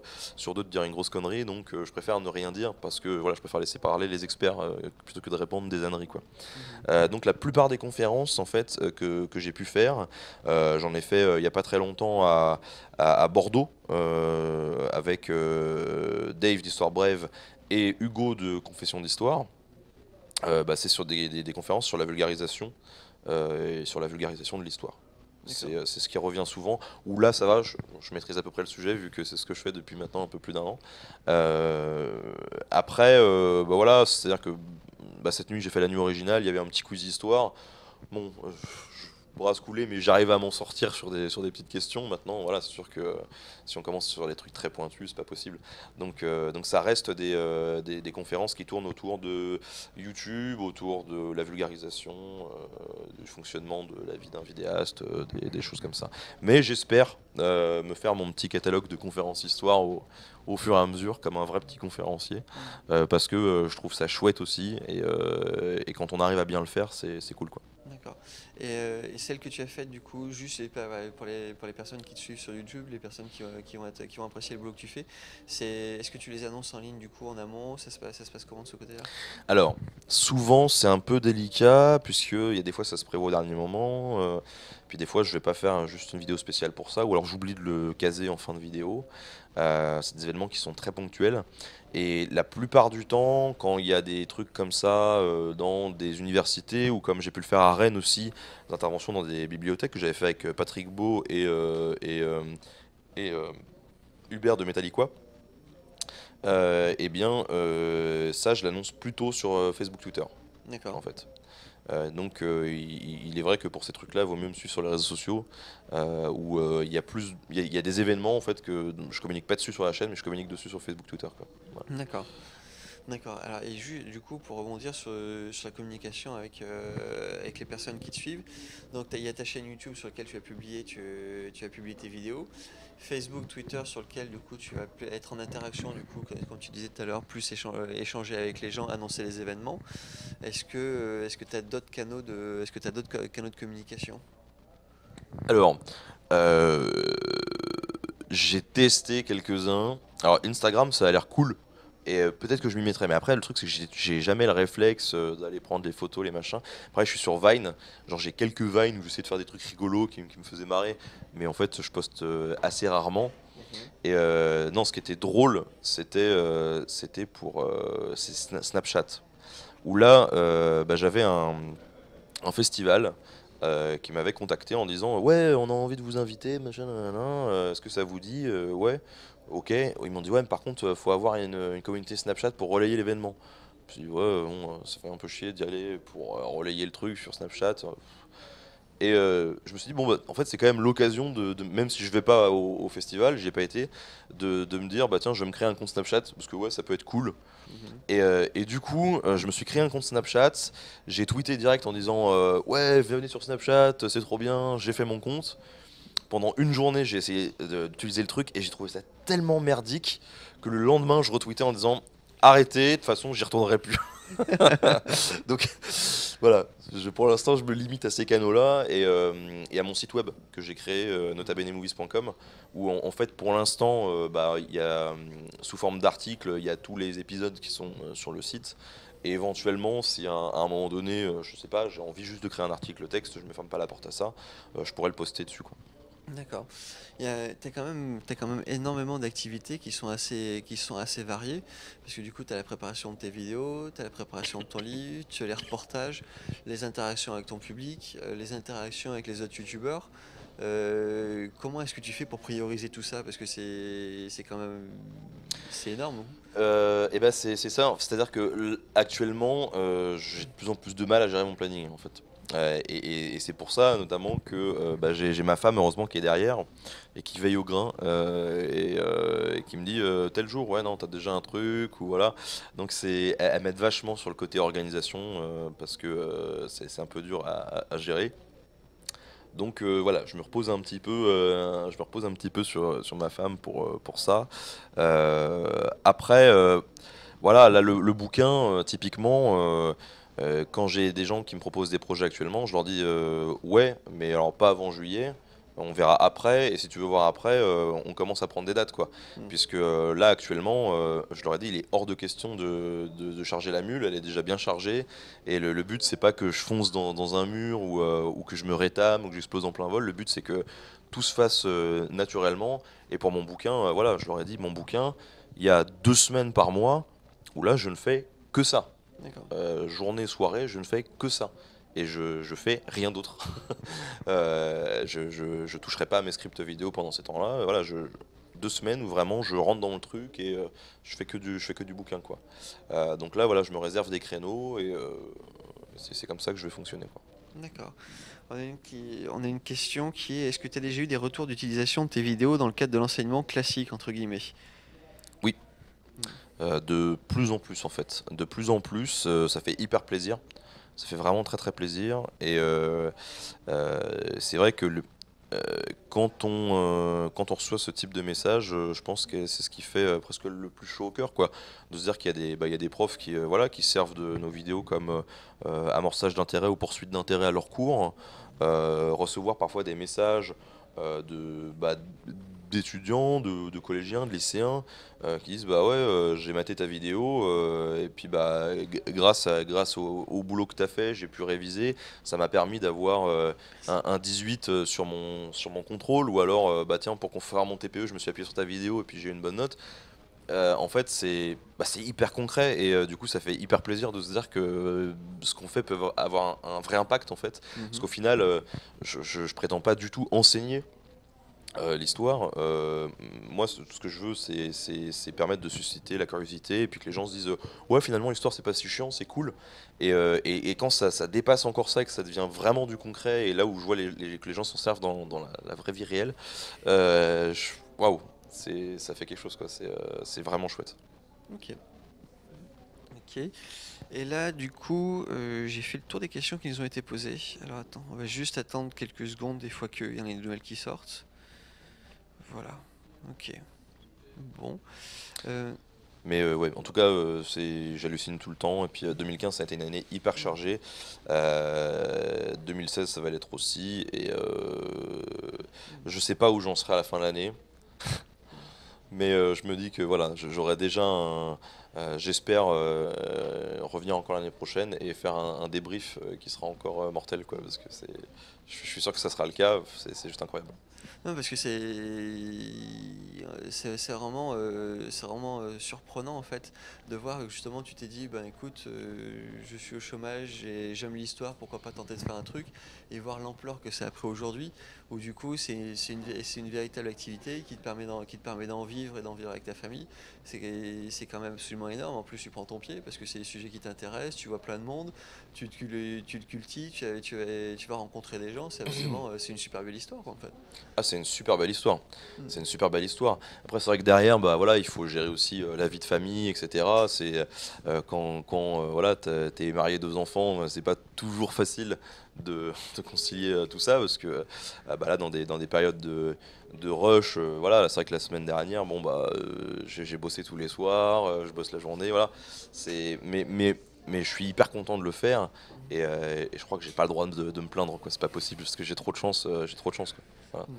S2: deux de dire une grosse connerie, donc je préfère ne rien dire parce que voilà je préfère laisser parler les experts plutôt que de répondre des âneries, quoi.
S1: Mhm.
S2: Donc la plupart des conférences en fait que j'ai pu faire, j'en ai fait il y a pas très longtemps à Bordeaux avec Dave d'Histoire Brève et Hugo de Confession d'Histoire. Bah, c'est sur des conférences sur la vulgarisation et sur la vulgarisation de l'histoire.
S1: D'accord.
S2: C'est ce qui revient souvent, où là ça va, je maîtrise à peu près le sujet vu que c'est ce que je fais depuis maintenant un peu plus d'un an. Après, bah voilà, c'est-à-dire que bah, cette nuit j'ai fait la nuit originale, il y avait un petit quiz histoire. Bon, je brasse couler, mais j'arrive à m'en sortir sur des petites questions. Maintenant, voilà, c'est sûr que si on commence sur des trucs très pointus, c'est pas possible. Donc ça reste des conférences qui tournent autour de YouTube, autour de la vulgarisation, du fonctionnement de la vie d'un vidéaste, des choses comme ça. Mais j'espère me faire mon petit catalogue de conférences histoire au fur et à mesure, comme un vrai petit conférencier,
S1: Mhm.
S2: parce que je trouve ça chouette aussi, et quand on arrive à bien le faire, c'est cool, quoi.
S1: D'accord. Et celle que tu as faite, du coup, juste pour les personnes qui te suivent sur YouTube, les personnes qui vont apprécier le boulot que tu fais, est-ce que tu les annonces en ligne, du coup, en amont? Ça se passe comment de ce côté-là?
S2: Alors, souvent c'est un peu délicat, puisqu'il y a des fois ça se prévoit au dernier moment, puis des fois je vais pas faire juste une vidéo spéciale pour ça, ou alors j'oublie de le caser en fin de vidéo. C'est des événements qui sont très ponctuels, et la plupart du temps, quand il y a des trucs comme ça dans des universités, ou comme j'ai pu le faire à Rennes aussi, des interventions dans des bibliothèques que j'avais fait avec Patrick Beau et Hubert de Metallica. Eh bien, ça, je l'annonce plutôt sur Facebook, Twitter, en
S1: D'accord.
S2: fait. Donc, il est vrai que pour ces trucs-là, il vaut mieux me suivre sur les réseaux sociaux, où il y a il y a des événements en fait que je communique pas dessus sur la chaîne, mais je communique dessus sur Facebook, Twitter, quoi. Voilà.
S1: D'accord. D'accord. Alors, et du coup, pour rebondir sur la communication avec les personnes qui te suivent, donc il y a ta chaîne YouTube sur laquelle tu as publié tes vidéos, Facebook, Twitter sur lequel du coup tu vas être en interaction, du coup, comme tu disais tout à l'heure, plus échanger avec les gens, annoncer les événements. Est-ce que tu as d'autres canaux de communication?
S2: Alors, euh, j'ai testé quelques-uns. Alors, Instagram, ça a l'air cool. Et peut-être que je m'y mettrai. Mais après, le truc, c'est que j'ai jamais le réflexe d'aller prendre les photos, les machins. Après, je suis sur Vine. Genre, j'ai quelques Vines où j'essaie de faire des trucs rigolos qui me faisaient marrer. Mais en fait, je poste assez rarement.
S1: Mhm.
S2: Et non, ce qui était drôle, c'était pour Snapchat. Où là, bah, j'avais un festival qui m'avait contacté en disant ouais, on a envie de vous inviter, machin, nanana, est-ce que ça vous dit? Ouais, ok. Ils m'ont dit ouais, mais par contre, faut avoir une communauté Snapchat pour relayer l'événement. Je me suis dit ouais, bon, ça fait un peu chier d'y aller pour relayer le truc sur Snapchat. Et je me suis dit, bon, bah, en fait, c'est quand même l'occasion même si je vais pas au festival, j'y ai pas été, de me dire, bah tiens, je vais me créer un compte Snapchat, parce que ouais, ça peut être cool.
S1: Mhm.
S2: Et du coup, je me suis créé un compte Snapchat, j'ai tweeté direct en disant, ouais, venez sur Snapchat, c'est trop bien, j'ai fait mon compte. Pendant une journée, j'ai essayé d'utiliser le truc, et j'ai trouvé ça tellement merdique que le lendemain, je retweetais en disant, arrêtez, de toute façon, j'y retournerai plus. Donc voilà, pour l'instant je me limite à ces canaux-là et à mon site web que j'ai créé, notabenemovies.com, où en fait pour l'instant, bah, il y a, sous forme d'articles, il y a tous les épisodes qui sont sur le site. Et éventuellement, si à un moment donné, je sais pas, j'ai envie juste de créer un article texte, je me ferme pas la porte à ça, je pourrais le poster dessus, quoi.
S1: D'accord. T'as quand même énormément d'activités qui sont assez variées, parce que du coup, tu as la préparation de tes vidéos, tu as la préparation de ton livre, tu as les reportages, les interactions avec ton public, les interactions avec les autres youtubeurs. Comment est-ce que tu fais pour prioriser tout ça? Parce que c'est quand même c'est énorme, hein.
S2: Et ben c'est ça, c'est-à-dire que actuellement, j'ai de plus en plus de mal à gérer mon planning en fait. Et c'est pour ça notamment que bah, j'ai ma femme heureusement qui est derrière et qui veille au grain et qui me dit tel jour ouais non t'as déjà un truc ou voilà. Donc elle m'aide vachement sur le côté organisation parce que c'est un peu dur à gérer. Donc voilà, je me repose un petit peu sur ma femme pour ça. Après, voilà, là le bouquin, typiquement, quand j'ai des gens qui me proposent des projets actuellement, je leur dis ouais, mais alors pas avant juillet. On verra après, et si tu veux voir après, on commence à prendre des dates, quoi.
S1: Hmm.
S2: Puisque là, actuellement, je leur ai dit, il est hors de question de charger la mule, elle est déjà bien chargée. Et le but, c'est pas que je fonce dans un mur ou que je me rétame ou que j'explose en plein vol. Le but, c'est que tout se fasse naturellement. Et pour mon bouquin, voilà, je leur ai dit, mon bouquin, il y a 2 semaines par mois où là, je ne fais que ça.
S1: D'accord.
S2: Journée, soirée, je ne fais que ça. Et je fais rien d'autre. Je toucherai pas à mes scripts vidéo pendant ces temps-là. Voilà, 2 semaines où vraiment je rentre dans le truc et je fais que du bouquin, quoi. Donc là, voilà, je me réserve des créneaux et c'est comme ça que je vais fonctionner, quoi.
S1: D'accord. On a une question qui est, est-ce que tu as déjà eu des retours d'utilisation de tes vidéos dans le cadre de l'enseignement classique, entre guillemets?
S2: Oui,
S1: Hmm.
S2: de plus en plus en fait. De plus en plus, ça fait hyper plaisir. Ça fait vraiment très très plaisir. Et c'est vrai que euh, quand on reçoit ce type de message, je pense que c'est ce qui fait presque le plus chaud au cœur, quoi. De se dire qu'il y a il y a des profs qui, voilà, qui servent de nos vidéos comme amorçage d'intérêt ou poursuite d'intérêt à leur cours. Recevoir parfois des messages d'étudiants, de collégiens, de lycéens qui disent bah ouais j'ai maté ta vidéo et puis bah grâce au boulot que tu as fait j'ai pu réviser, ça m'a permis d'avoir un 18 sur mon contrôle ou alors bah tiens pour faire mon TPE je me suis appuyé sur ta vidéo et puis j'ai eu une bonne note. En fait c'est hyper concret et du coup ça fait hyper plaisir de se dire que ce qu'on fait peut avoir un vrai impact en fait parce
S1: Mhm.
S2: qu'au final je prétends pas du tout enseigner l'histoire. Moi, ce que je veux, c'est permettre de susciter la curiosité et puis que les gens se disent ouais, finalement, l'histoire, c'est pas si chiant, c'est cool. Et quand ça dépasse encore ça et que ça devient vraiment du concret, et là où je vois que les gens s'en servent dans la vraie vie réelle, waouh, ça fait quelque chose, quoi. C'est vraiment chouette.
S1: Ok. Ok. Et là, du coup, j'ai fait le tour des questions qui nous ont été posées. Alors attends, on va juste attendre quelques secondes des fois qu'il y en a des nouvelles qui sortent. Voilà. Ok. Bon. Euh,
S2: Mais ouais, en tout cas, j'hallucine tout le temps. Et puis 2015, ça a été une année hyper chargée. 2016, ça va l'être aussi. Et je sais pas où j'en serai à la fin de l'année. Mais je me dis que voilà, j'aurai déjà j'espère revenir encore l'année prochaine et faire un débrief qui sera encore mortel, quoi. Parce que je suis sûr que ça sera le cas. C'est juste incroyable.
S1: Non, parce que c'est vraiment surprenant en fait de voir que justement tu t'es dit ben écoute je suis au chômage et j'aime l'histoire, pourquoi pas tenter de faire un truc, et voir l'ampleur que ça a pris aujourd'hui, où du coup c'est une véritable activité qui te permet d'en vivre et d'en vivre avec ta famille. C'est quand même absolument énorme. En plus tu prends ton pied parce que c'est des sujets qui t'intéressent, tu vois plein de monde, tu le cultives, tu vas rencontrer des gens, c'est absolument c'est une super belle histoire quoi, en fait.
S2: Ah, c'est une super belle histoire.
S1: Mm.
S2: C'est une super belle histoire. Après, c'est vrai que derrière, bah voilà, il faut gérer aussi la vie de famille, etc. C'est quand voilà, t'es marié, 2 enfants, c'est pas toujours facile de concilier tout ça parce que bah là, dans des périodes de rush, voilà, c'est vrai que la semaine dernière, bon bah, j'ai bossé tous les soirs, je bosse la journée, voilà. Mais mais je suis hyper content de le faire et je crois que j'ai pas le droit de me plaindre, quoi. C'est pas possible parce que j'ai trop de chance, quoi. Voilà.
S1: Mm.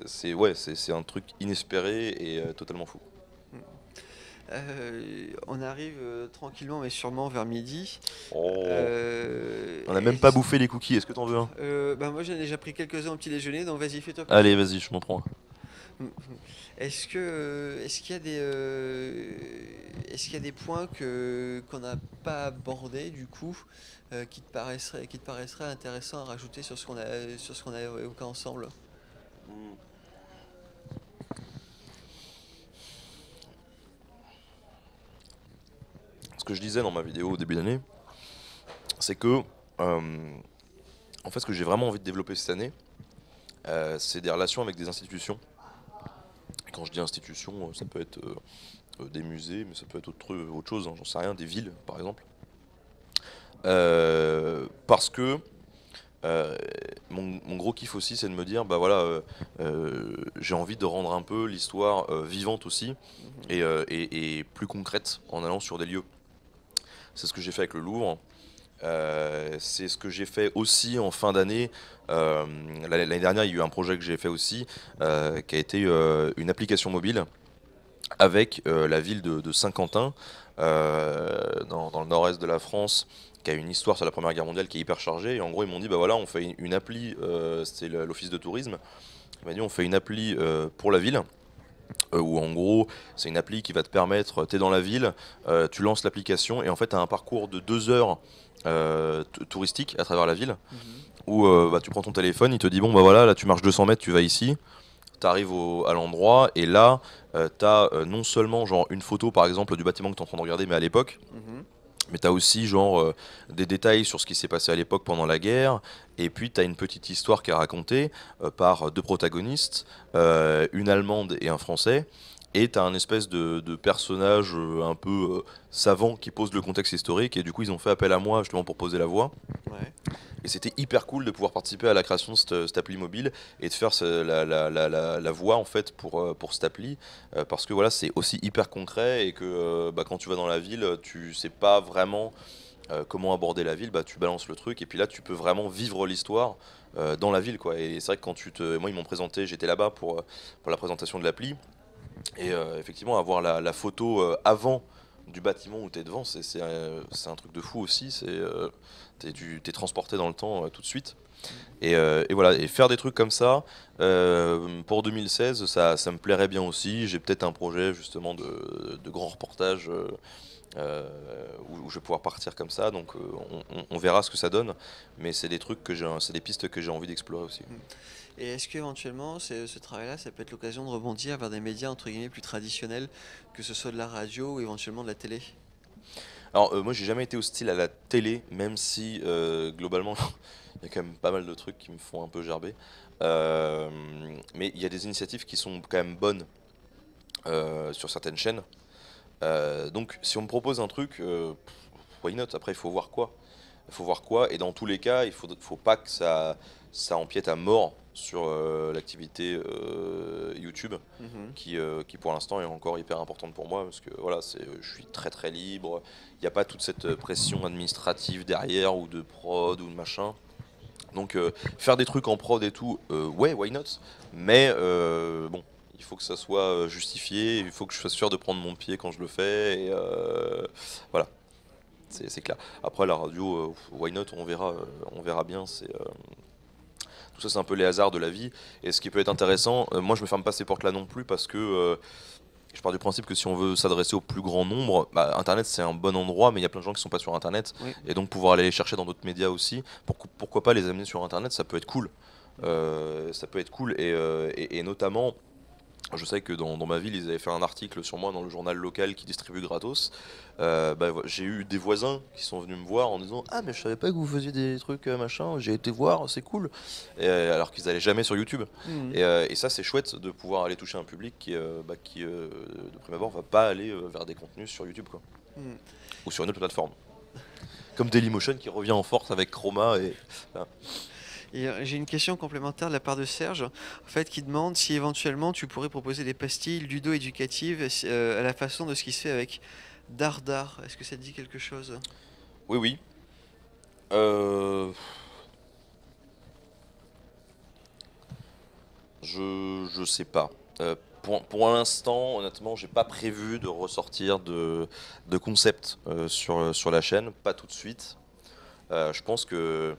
S2: C'est un truc inespéré et totalement fou.
S1: Mm. On arrive tranquillement mais sûrement vers midi.
S2: Oh, on a même pas
S1: Est-ce-
S2: bouffé les cookies, est-ce que t'en veux un?
S1: bah moi j'en ai déjà pris quelques-uns au petit déjeuner, donc vas-y fais-toi
S2: Allez,
S1: plaisir.
S2: vas-y, je m'en prends un.
S1: Est-ce qu'il y a est-ce qu'il y a des points qu'on n'a pas abordés du coup qui te paraisseraient intéressants à rajouter sur ce qu'on a évoqué ensemble?
S2: Ce que je disais dans ma vidéo au début d'année, c'est que en fait, ce que j'ai vraiment envie de développer cette année, c'est des relations avec des institutions. Et quand je dis institutions, ça peut être des musées, mais ça peut être autre chose, hein, j'en sais rien, des villes par exemple. Parce que mon gros kiff aussi, c'est de me dire, bah voilà, j'ai envie de rendre un peu l'histoire vivante aussi
S1: Mhm.
S2: et plus concrète en allant sur des lieux. C'est ce que j'ai fait avec le Louvre. C'est ce que j'ai fait aussi en fin d'année. L'année dernière, il y a eu un projet que j'ai fait aussi, qui a été une application mobile avec la ville de Saint-Quentin, dans le nord-est de la France, qui a une histoire sur la Première Guerre mondiale qui est hyper chargée. Et en gros, ils m'ont dit, bah voilà, on fait une appli, c'était l'office de tourisme. Il m'a dit, on fait une appli pour la ville. Où en gros c'est une appli qui va te permettre, tu es dans la ville, tu lances l'application et en fait tu as un parcours de 2 heures touristique à travers la ville
S1: Mhm.
S2: où bah, tu prends ton téléphone, il te dit bon bah voilà là tu marches 200 mètres, tu vas ici, tu arrives à l'endroit et là tu as non seulement genre une photo par exemple du bâtiment que tu es en train de regarder mais à l'époque,
S1: Mhm.
S2: mais tu as aussi genre des détails sur ce qui s'est passé à l'époque pendant la guerre. Et puis tu as une petite histoire qui est racontée par deux protagonistes, une Allemande et un Français. Et tu as un espèce de personnage un peu savant qui pose le contexte historique. Et du coup, ils ont fait appel à moi justement pour poser la voix.
S1: Ouais.
S2: Et c'était hyper cool de pouvoir participer à la création de cette appli mobile et de faire la voix en fait pour cette appli parce que voilà c'est aussi hyper concret et que bah, quand tu vas dans la ville tu sais pas vraiment comment aborder la ville, bah tu balances le truc et puis là tu peux vraiment vivre l'histoire dans la ville quoi. Et c'est vrai que moi ils m'ont présenté, j'étais là-bas pour la présentation de l'appli et effectivement avoir la photo avant du bâtiment où tu es devant, c'est un truc de fou aussi. T'es transporté dans le temps tout de suite. Et voilà, et faire des trucs comme ça, pour 2016, ça me plairait bien aussi. J'ai peut-être un projet justement de grand reportage où je vais pouvoir partir comme ça, donc on verra ce que ça donne. Mais c'est des trucs c'est des pistes que j'ai envie d'explorer aussi.
S1: Mm. Et est-ce qu'éventuellement, ce travail-là, ça peut être l'occasion de rebondir vers des médias entre guillemets plus traditionnels, que ce soit de la radio ou éventuellement de la télé?
S2: Alors moi j'ai jamais été hostile à la télé, même si globalement il y a quand même pas mal de trucs qui me font un peu gerber. Euh, mais il y a des initiatives qui sont quand même bonnes sur certaines chaînes. Donc si on me propose un truc, why not? Après il faut voir quoi. Il faut voir quoi, et dans tous les cas, faut pas que ça empiète à mort sur l'activité YouTube,
S1: Mhm.
S2: qui pour l'instant est encore hyper importante pour moi, parce que voilà, je suis très très libre, il n'y a pas toute cette pression administrative derrière, ou de prod, ou de machin. Donc faire des trucs en prod et tout, ouais, why not? Mais bon, il faut que ça soit justifié, il faut que je sois sûr de prendre mon pied quand je le fais, et voilà. C'est clair. Après la radio, why not, on verra bien. Tout ça, c'est un peu les hasards de la vie. Et ce qui peut être intéressant, moi je me ferme pas ces portes-là non plus parce que je pars du principe que si on veut s'adresser au plus grand nombre, bah, Internet c'est un bon endroit, mais il y a plein de gens qui sont pas sur Internet.
S1: Oui.
S2: Et donc pouvoir aller les chercher dans d'autres médias aussi, pourquoi pas les amener sur Internet, ça peut être cool. Ça peut être cool et notamment je sais que dans ma ville, ils avaient fait un article sur moi dans le journal local qui distribue gratos. Bah, j'ai eu des voisins qui sont venus me voir en disant ah, mais je savais pas que vous faisiez des trucs machin, j'ai été voir, c'est cool. Alors qu'ils allaient jamais sur YouTube.
S1: Mhm.
S2: Et ça, c'est chouette de pouvoir aller toucher un public qui de prime abord, va pas aller vers des contenus sur YouTube, quoi.
S1: Mhm.
S2: Ou sur une autre plateforme. Comme Dailymotion qui revient en force avec Chroma. Voilà.
S1: Et j'ai une question complémentaire de la part de Serge, en fait, qui demande si éventuellement tu pourrais proposer des pastilles ludo-éducatives à la façon de ce qui se fait avec Dardar, est-ce que ça te dit quelque chose?
S2: Oui, oui. Euh, je sais pas. Pour l'instant, honnêtement, j'ai pas prévu de ressortir de concept sur la chaîne, pas tout de suite. Je pense que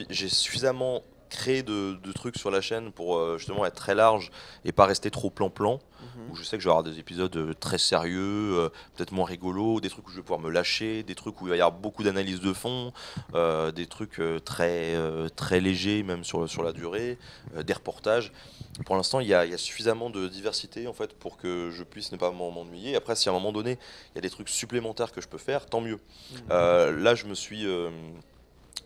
S2: j'ai suffisamment créé de trucs sur la chaîne pour justement être très large et pas rester trop plan-plan.
S1: Mhm.
S2: Où je sais que je vais avoir des épisodes très sérieux, peut-être moins rigolos, des trucs où je vais pouvoir me lâcher, des trucs où il va y avoir beaucoup d'analyse de fond, des trucs très légers même sur la durée, des reportages. Pour l'instant, il y a suffisamment de diversité en fait pour que je puisse ne pas m'ennuyer. Après, si à un moment donné, il y a des trucs supplémentaires que je peux faire, tant mieux.
S1: Mhm.
S2: Là, je me suis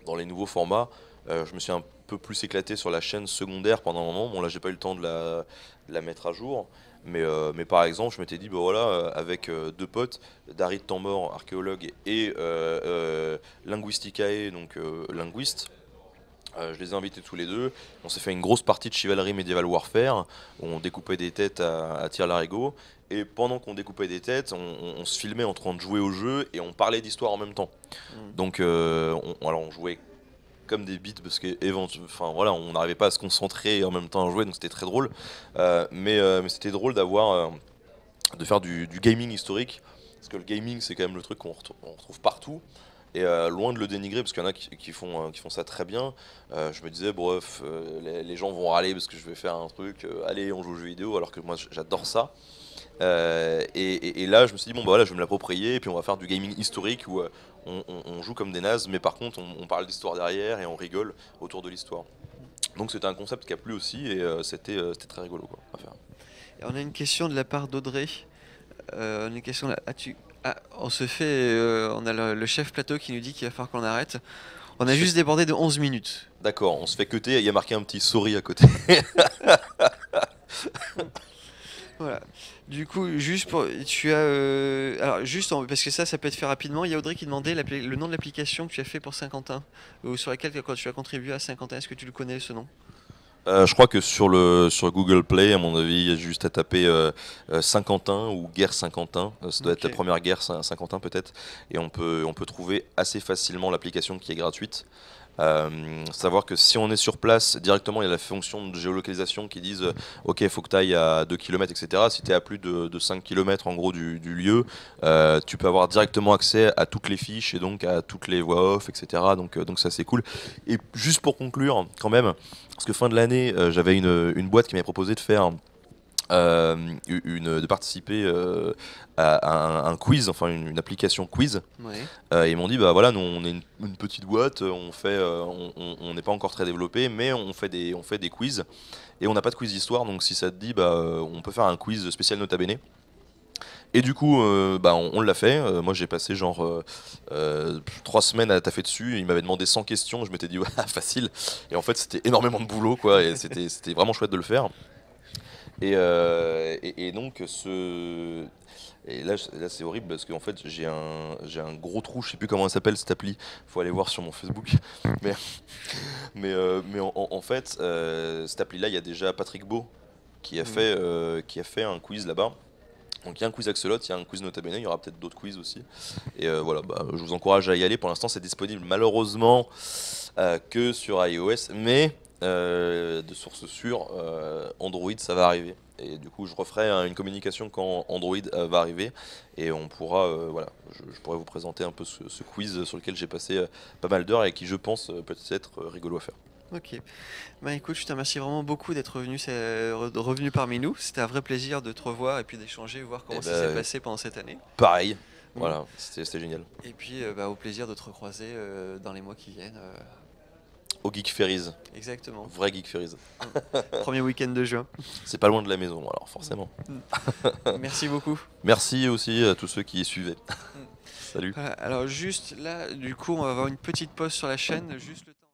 S2: dans les nouveaux formats. Je me suis un peu plus éclaté sur la chaîne secondaire pendant un moment. Bon, là, j'ai pas eu le temps de la mettre à jour. Mais par exemple, je m'étais dit, bah voilà, avec deux potes, Darid Tambor, archéologue, et Linguisticae, donc linguiste, je les ai invités tous les deux. On s'est fait une grosse partie de Chivalry Medieval Warfare, où on découpait des têtes à tir larigot. Et pendant qu'on découpait des têtes, on se filmait en train de jouer au jeu et on parlait d'histoire en même temps.
S1: Mhm.
S2: Donc alors on jouait comme des bites parce que enfin voilà, on n'arrivait pas à se concentrer et en même temps à jouer, donc c'était très drôle. Mais c'était drôle de faire du gaming historique, parce que le gaming c'est quand même le truc on retrouve partout. Et loin de le dénigrer, parce qu'il y en a qui font ça très bien, je me disais, bref, les gens vont râler parce que je vais faire un truc, allez, on joue aux jeux vidéo, alors que moi j'adore ça. Et là, je me suis dit, bon, bah voilà, je vais me l'approprier, et puis on va faire du gaming historique où on joue comme des nazes, mais par contre, on parle d'histoire derrière et on rigole autour de l'histoire. Donc c'était un concept qui a plu aussi, et c'était très rigolo quoi, à faire.
S1: Et on a une question de la part d'Audrey. On a une question là. On se fait. On a le chef plateau qui nous dit qu'il va falloir qu'on arrête. On
S2: On
S1: a
S2: se fait...
S1: juste débordé de 11 minutes.
S2: D'accord, on se fait cuter, il y a marqué un petit sorry à côté.
S1: Voilà. Du coup, juste pour. Tu as. Alors, juste parce que ça peut être fait rapidement. Il y a Audrey qui demandait le nom de l'application que tu as fait pour Saint-Quentin. Ou sur laquelle quand tu as contribué à Saint-Quentin. Est-ce que tu le connais ce nom?
S2: Je crois que sur Google Play, à mon avis, il y a juste à taper Saint-Quentin ou guerre Saint-Quentin. Ça doit être la
S1: Ok.
S2: première guerre Saint-Quentin peut-être. Et on peut trouver assez facilement l'application qui est gratuite. Savoir que si on est sur place, directement il y a la fonction de géolocalisation qui disent ok, il faut que tu ailles à 2 km, etc. Si tu es à plus de 5 km en gros du lieu, tu peux avoir directement accès à toutes les fiches et donc à toutes les voix off, etc. Donc ça c'est cool. Et juste pour conclure, quand même, parce que fin de l'année, j'avais une boîte qui m'avait proposé de faire de participer à un quiz, enfin une application quiz.
S1: Ouais.
S2: Ils m'ont dit bah voilà, nous on est une petite boîte, on n'est pas encore très développé, mais on fait des quiz et on n'a pas de quiz d'histoire, donc si ça te dit bah on peut faire un quiz spécial Nota Bene. Et du coup bah on l'a fait. Moi j'ai passé genre 3 semaines à taffer dessus. Ils m'avaient demandé 100 questions, je m'étais dit ouais, facile. Et en fait c'était énormément de boulot quoi, et c'était vraiment chouette de le faire. Et donc là c'est horrible parce qu'en fait j'ai un gros trou, je sais plus comment elle s'appelle cette appli, faut aller voir sur mon Facebook. Mais, mais en fait cette appli là il y a déjà Patrick Beau
S1: Mhm.
S2: qui a fait un quiz là-bas. Donc il y a un quiz Axolot, il y a un quiz Nota Bene, il y aura peut-être d'autres quiz aussi. Et voilà, bah, je vous encourage à y aller. Pour l'instant c'est disponible malheureusement que sur iOS, mais de source sûre, Android ça va arriver. Et du coup, je referai une communication quand Android va arriver et on pourra, voilà, je pourrais vous présenter un peu ce quiz sur lequel j'ai passé pas mal d'heures et qui, je pense, peut être rigolo à faire.
S1: Ok. Bah écoute, je te remercie vraiment beaucoup d'être revenu parmi nous. C'était un vrai plaisir de te revoir et puis d'échanger, voir
S2: Et
S1: comment ça s'est
S2: ben,
S1: passé pendant cette année.
S2: pareil,
S1: Mm.
S2: voilà, c'était génial.
S1: Et puis bah, au plaisir de te recroiser dans les mois qui viennent.
S2: Au Geek Ferries,
S1: Exactement.
S2: vrai Geek Ferries.
S1: Mm. Premier week-end de juin.
S2: C'est pas loin de la maison, alors forcément.
S1: Mm. Merci beaucoup.
S2: Merci aussi à tous ceux qui y suivaient.
S1: Mm.
S2: Salut.
S1: Voilà. Alors juste là, du coup, on va avoir une petite pause sur la chaîne, juste le temps.